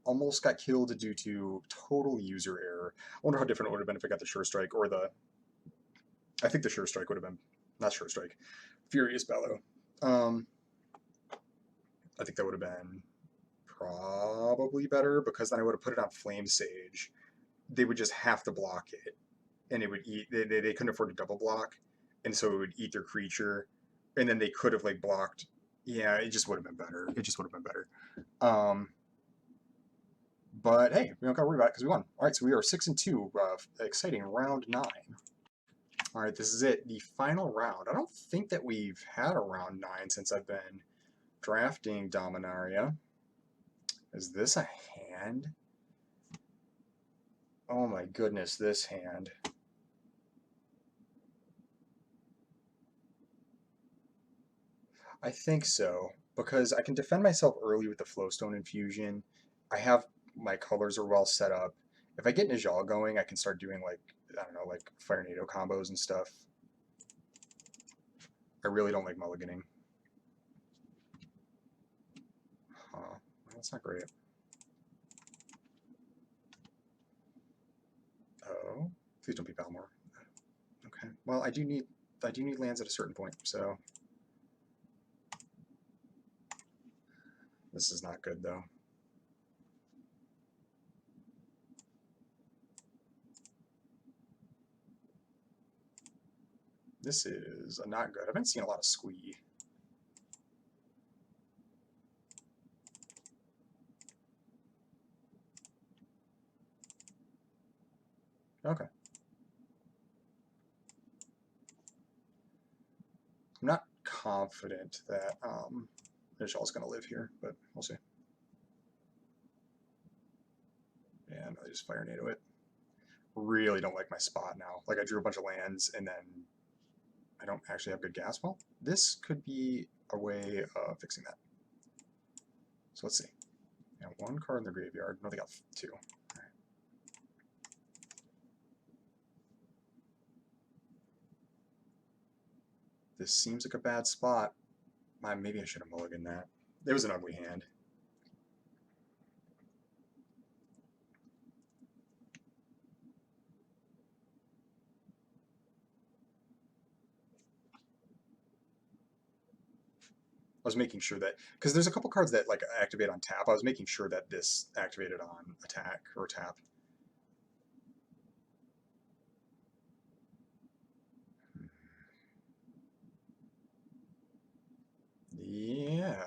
Almost got killed due to total user error. I wonder how different it would have been if I got the sure strike or the. I think the sure strike would have been not sure strike, furious bellow. I think that would have been probably better because then I would have put it on flame sage. They would just have to block it, and it would eat. They couldn't afford to double block, and so it would eat their creature, and then they could have like blocked. Yeah, it just would have been better. It just would have been better. But hey, we don't gotta worry about it because we won. All right, so we are 6-2. Exciting round 9. All right, this is it, the final round. I don't think that we've had a round 9 since I've been drafting Dominaria. Is this a hand? Oh my goodness, this hand. I think so, because I can defend myself early with the Flowstone Infusion. I have my colors are well set up. If I get Najal going, I can start doing like, I don't know, like Fire NATO combos and stuff. I really don't like mulliganing. Huh. That's not great. Oh, please don't be Balmor. Okay. Well, I do need lands at a certain point, so this is not good though. This is not good. I've been seeing a lot of squee. Okay. I'm not confident that Nishal's going to live here, but we'll see. Yeah, no, I just Fire NATO it. Really don't like my spot now. Like, I drew a bunch of lands, and then I don't actually have good gas. Well, this could be a way of fixing that. So let's see. I got 1 card in the graveyard. No, they got 2. Right. This seems like a bad spot. Maybe I should have mulliganed that. It was an ugly hand. was making sure that, because there's a couple cards that like activate on tap. I was making sure that this activated on attack or tap. Yeah.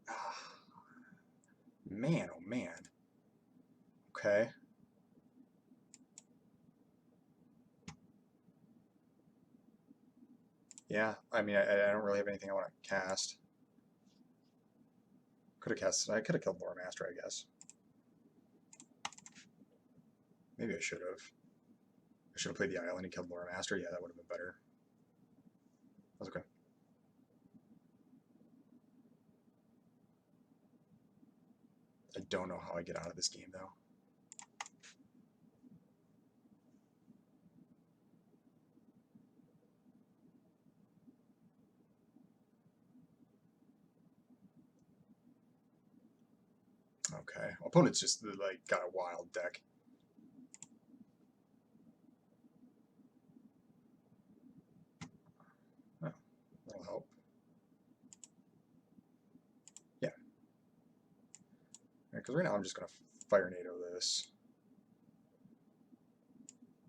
Ah, man, oh man. Okay. Yeah, I mean, I don't really have anything I want to cast. Could have cast. I could have killed Lore Master, I guess. Maybe I should have. I should have played the island and killed Lore Master. Yeah, that would have been better. That's okay. I don't know how I get out of this game, though. Okay. Opponent's just, like, got a wild deck. Oh, that'll help. Yeah. Because right now I'm just going to Fire NATO this.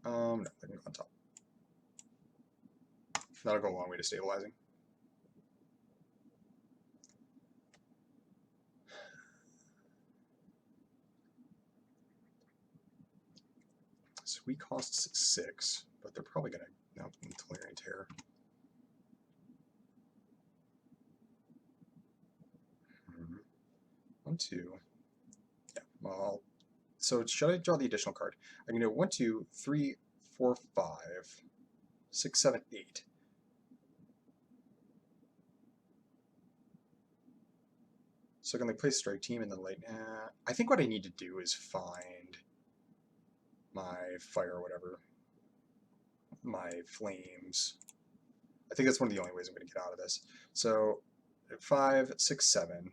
No, I can go on top. That'll go a long way to stabilizing. Sweet costs 6, but they're probably going to... No, Tolarian Terror. Mm-hmm. 1, 2. Yeah, well, so should I draw the additional card? I'm going to 1, 2, 3, 4, 5, 6, 7, 8. So I can like play strike team and then like, I think what I need to do is find my fire or whatever, my flames. I think that's one of the only ways I'm going to get out of this. So 5, 6, 7.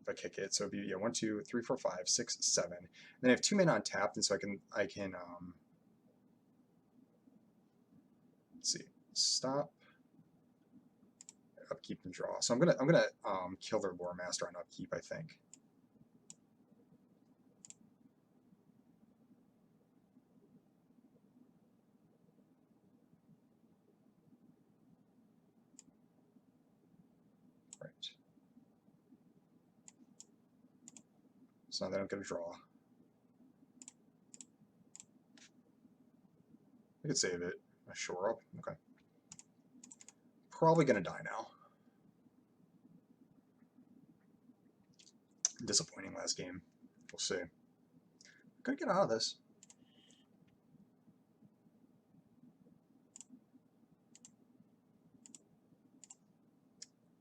If I kick it, so it'd be 1, 2, 3, 4, 5, 6, 7. And then I have 2 mana untapped, and so I can let's see, stop, upkeep and draw. So I'm gonna kill their Lore Master on upkeep, I think. Right. So now they don't get a draw. I could save it. I shore up. Okay. Probably gonna die now. Disappointing last game. We'll see. Gonna get out of this.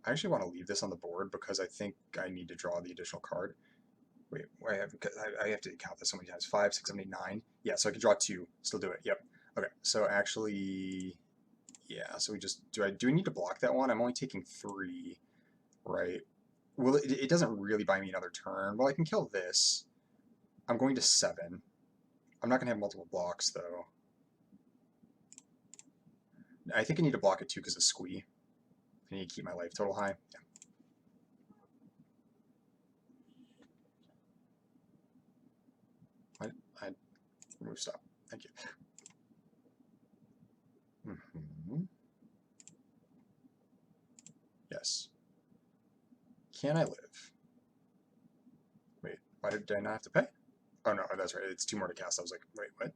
I actually want to leave this on the board because I think I need to draw the additional card. Wait, I have to count this so many times. 5, 6, 7, 8, 9. Yeah, so I can draw 2. Still do it. Yep. Okay, so actually, yeah, so we just, do I need to block that one? I'm only taking 3, right? Well, it doesn't really buy me another turn. Well, I can kill this. I'm going to 7. I'm not going to have multiple blocks, though. I think I need to block it, too, because of Squee. I need to keep my life total high. Yeah. I remove stop. Thank you. Yes. Can I live? Wait, why did I not have to pay? Oh no, that's right. It's 2 more to cast. I was like, wait, what?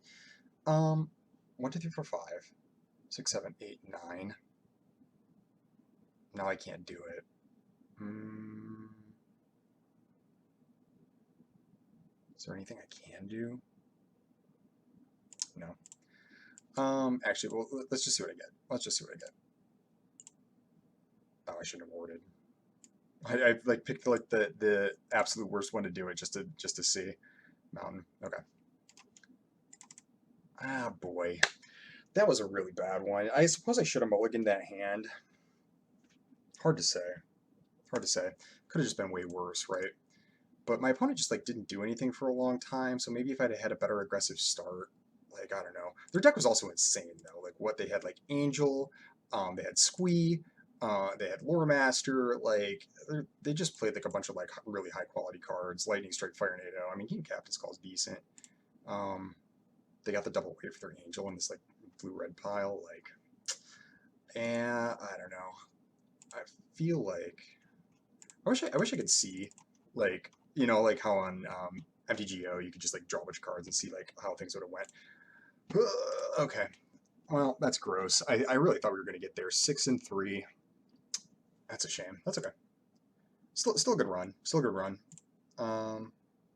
1, 2, 3, 4, 5, 6, 7, 8, 9. Now I can't do it. Is there anything I can do? No. Actually, well, let's just see what I get. Let's just see what I get. Oh, I shouldn't have warded. I like picked like the absolute worst one to do it just to see. Mountain. Okay. Ah boy, that was a really bad one. I suppose I should have mulliganed that hand. Hard to say. Hard to say. Could have just been way worse, right? But my opponent just like didn't do anything for a long time. So maybe if I'd had a better aggressive start, like I don't know. Their deck was also insane though. Like what they had, like Angel, They had Squee. They had Lore Master. Like they just played like a bunch of like really high quality cards. Lightning Strike, Fire Nado. I mean, King Captain's Call is decent. Um, they got the double weight for their Angel in this like blue red pile. Like, and I don't know. I feel like I wish I could see like like how on MTGO you could just like draw a bunch of cards and see like how things would have went. Okay. Well, that's gross. I really thought we were going to get there. 6-3. That's a shame. That's okay. Still a good run. Still a good run. I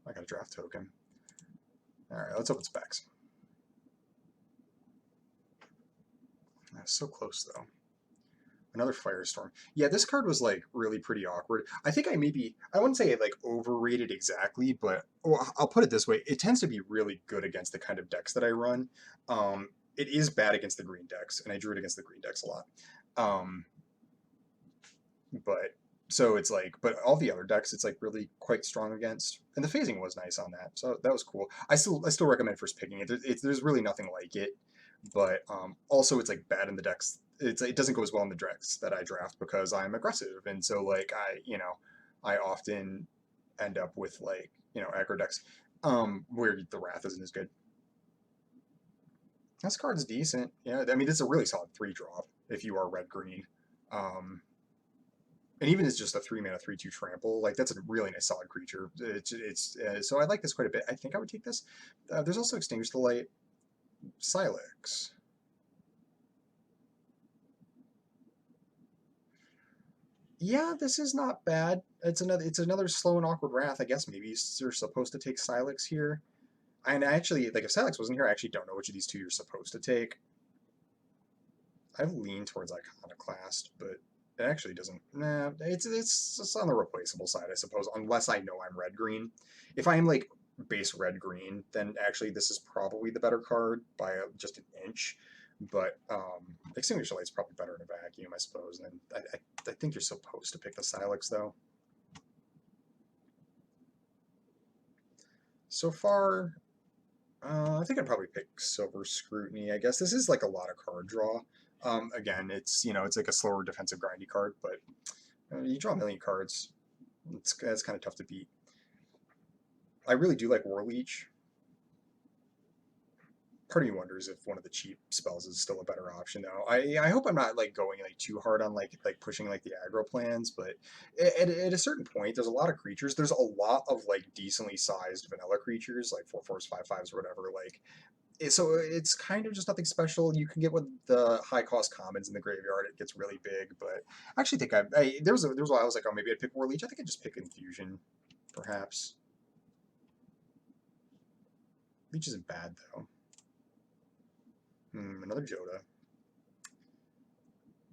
got a draft token. All right, let's open specs. That's so close though. Another Firestorm. Yeah, this card was like really pretty awkward. I think I wouldn't say like overrated exactly, but I'll put it this way: it tends to be really good against the kind of decks that I run. It is bad against the green decks, and I drew it against the green decks a lot. Um, but so it's like, but all the other decks, it's like really quite strong against, and the phasing was nice on that, so that was cool. I still recommend first picking it. There's really nothing like it, but also it's like bad in the decks. It doesn't go as well in the decks that I draft because I'm aggressive, and so like I often end up with like aggro decks where the Wrath isn't as good. This card's decent. Yeah, I mean it's a really solid 3-drop if you are red green. Um, and even as just a 3-mana 3/2 trample, like that's a really nice solid creature. So I like this quite a bit. I think I would take this. There's also Extinguish the Light, Silex. Yeah, this is not bad. It's another slow and awkward Wrath. I guess maybe you're supposed to take Silex here. And I actually like if Silex wasn't here, I actually don't know which of these two you're supposed to take. I lean towards Iconoclast, but it actually doesn't. Nah, it's on the replaceable side, I suppose, unless I know I'm red green. If I am like base red green, then actually this is probably the better card by just an inch. But Extinguish the Light's probably better in a vacuum, I suppose. And I think you're supposed to pick the Silex though. So far, I think I'd probably pick Silver Scrutiny. I guess this is like a lot of card draw. Again, it's like a slower defensive grindy card, but you draw a million cards. It's kind of tough to beat. I really do like War Leech. Part of me wonders if one of the cheap spells is still a better option though. I hope I'm not like going like too hard on like pushing like the aggro plans, but at a certain point, there's a lot of creatures. There's a lot of like decently sized vanilla creatures, like 4/4s, 5/5s, or whatever. Like so it's kind of just nothing special. You can get with the high cost commons in the graveyard. It gets really big, but I actually think there was a while I was like, oh, maybe I'd pick War Leech. I think I'd just pick Infusion, perhaps. Leech isn't bad though. Another Joda.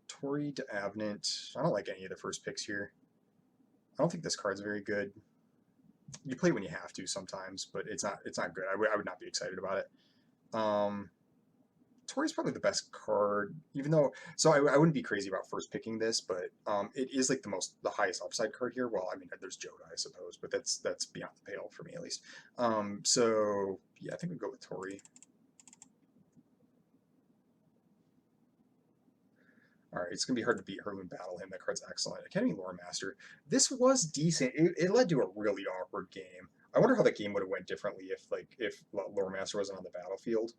Tori to Avnant. I don't like any of the first picks here. I don't think this card's very good. You play when you have to sometimes, but it's not good. I would not be excited about it. Tori's probably the best card, even though. So I wouldn't be crazy about first picking this, but it is like the highest upside card here. Well, I mean, there's Joda, I suppose, but that's beyond the pale for me at least. So yeah, I think we go with Tori. All right, it's gonna be hard to beat Heirloom Battle Hymn. That card's excellent. Academy Lore Master. This was decent. It led to a really awkward game. I wonder how that game would have went differently if Lore Master wasn't on the battlefield.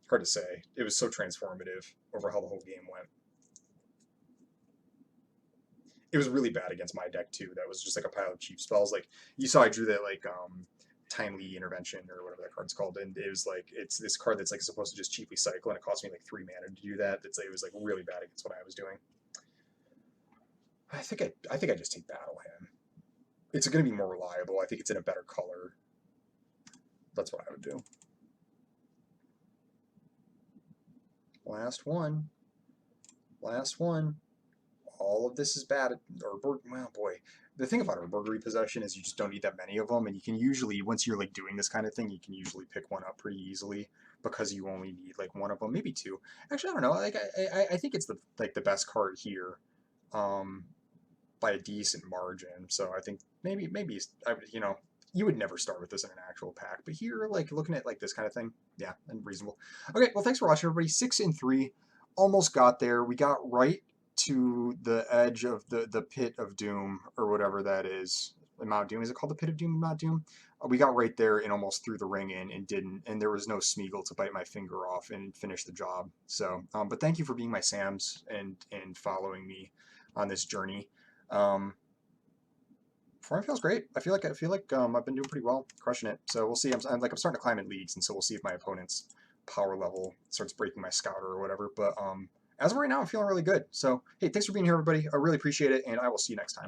Hard to say. It was so transformative over how the whole game went. It was really bad against my deck too. That was just like a pile of cheap spells. Like you saw, I drew that like timely intervention or whatever that card's called, and it was like it's this card that's like supposed to just cheaply cycle, and it cost me like 3 mana to do that. It was like really bad against what I was doing. I think I just take Battle Hymn. It's going to be more reliable. I think it's in a better color. That's what I would do. Last one. Last one. All of this is bad. Well, boy. The thing about Urborg Repossession is you just don't need that many of them, and you can usually, once you're like doing this kind of thing, you can usually pick one up pretty easily because you only need like one of them, maybe two. Actually, I don't know. Like I think it's the best card here, by a decent margin. So I think maybe you would never start with this in an actual pack, but here like looking at like this kind of thing, yeah, and reasonable. Okay, well thanks for watching everybody. 6-3. almost got there. We got right to the edge of the pit of doom, or whatever that is. Mount Doom, is it called the pit of doom? Mount Doom. We got right there and almost threw the ring in and didn't, and there was no Smeagol to bite my finger off and finish the job. So, but thank you for being my Sams and following me on this journey. Um, Form feels great. I feel like I've been doing pretty well, crushing it. So we'll see. I'm starting to climb in leagues, and so we'll see if my opponent's power level starts breaking my scouter or whatever. But as of right now, I'm feeling really good. So hey, thanks for being here, everybody. I really appreciate it, and I will see you next time.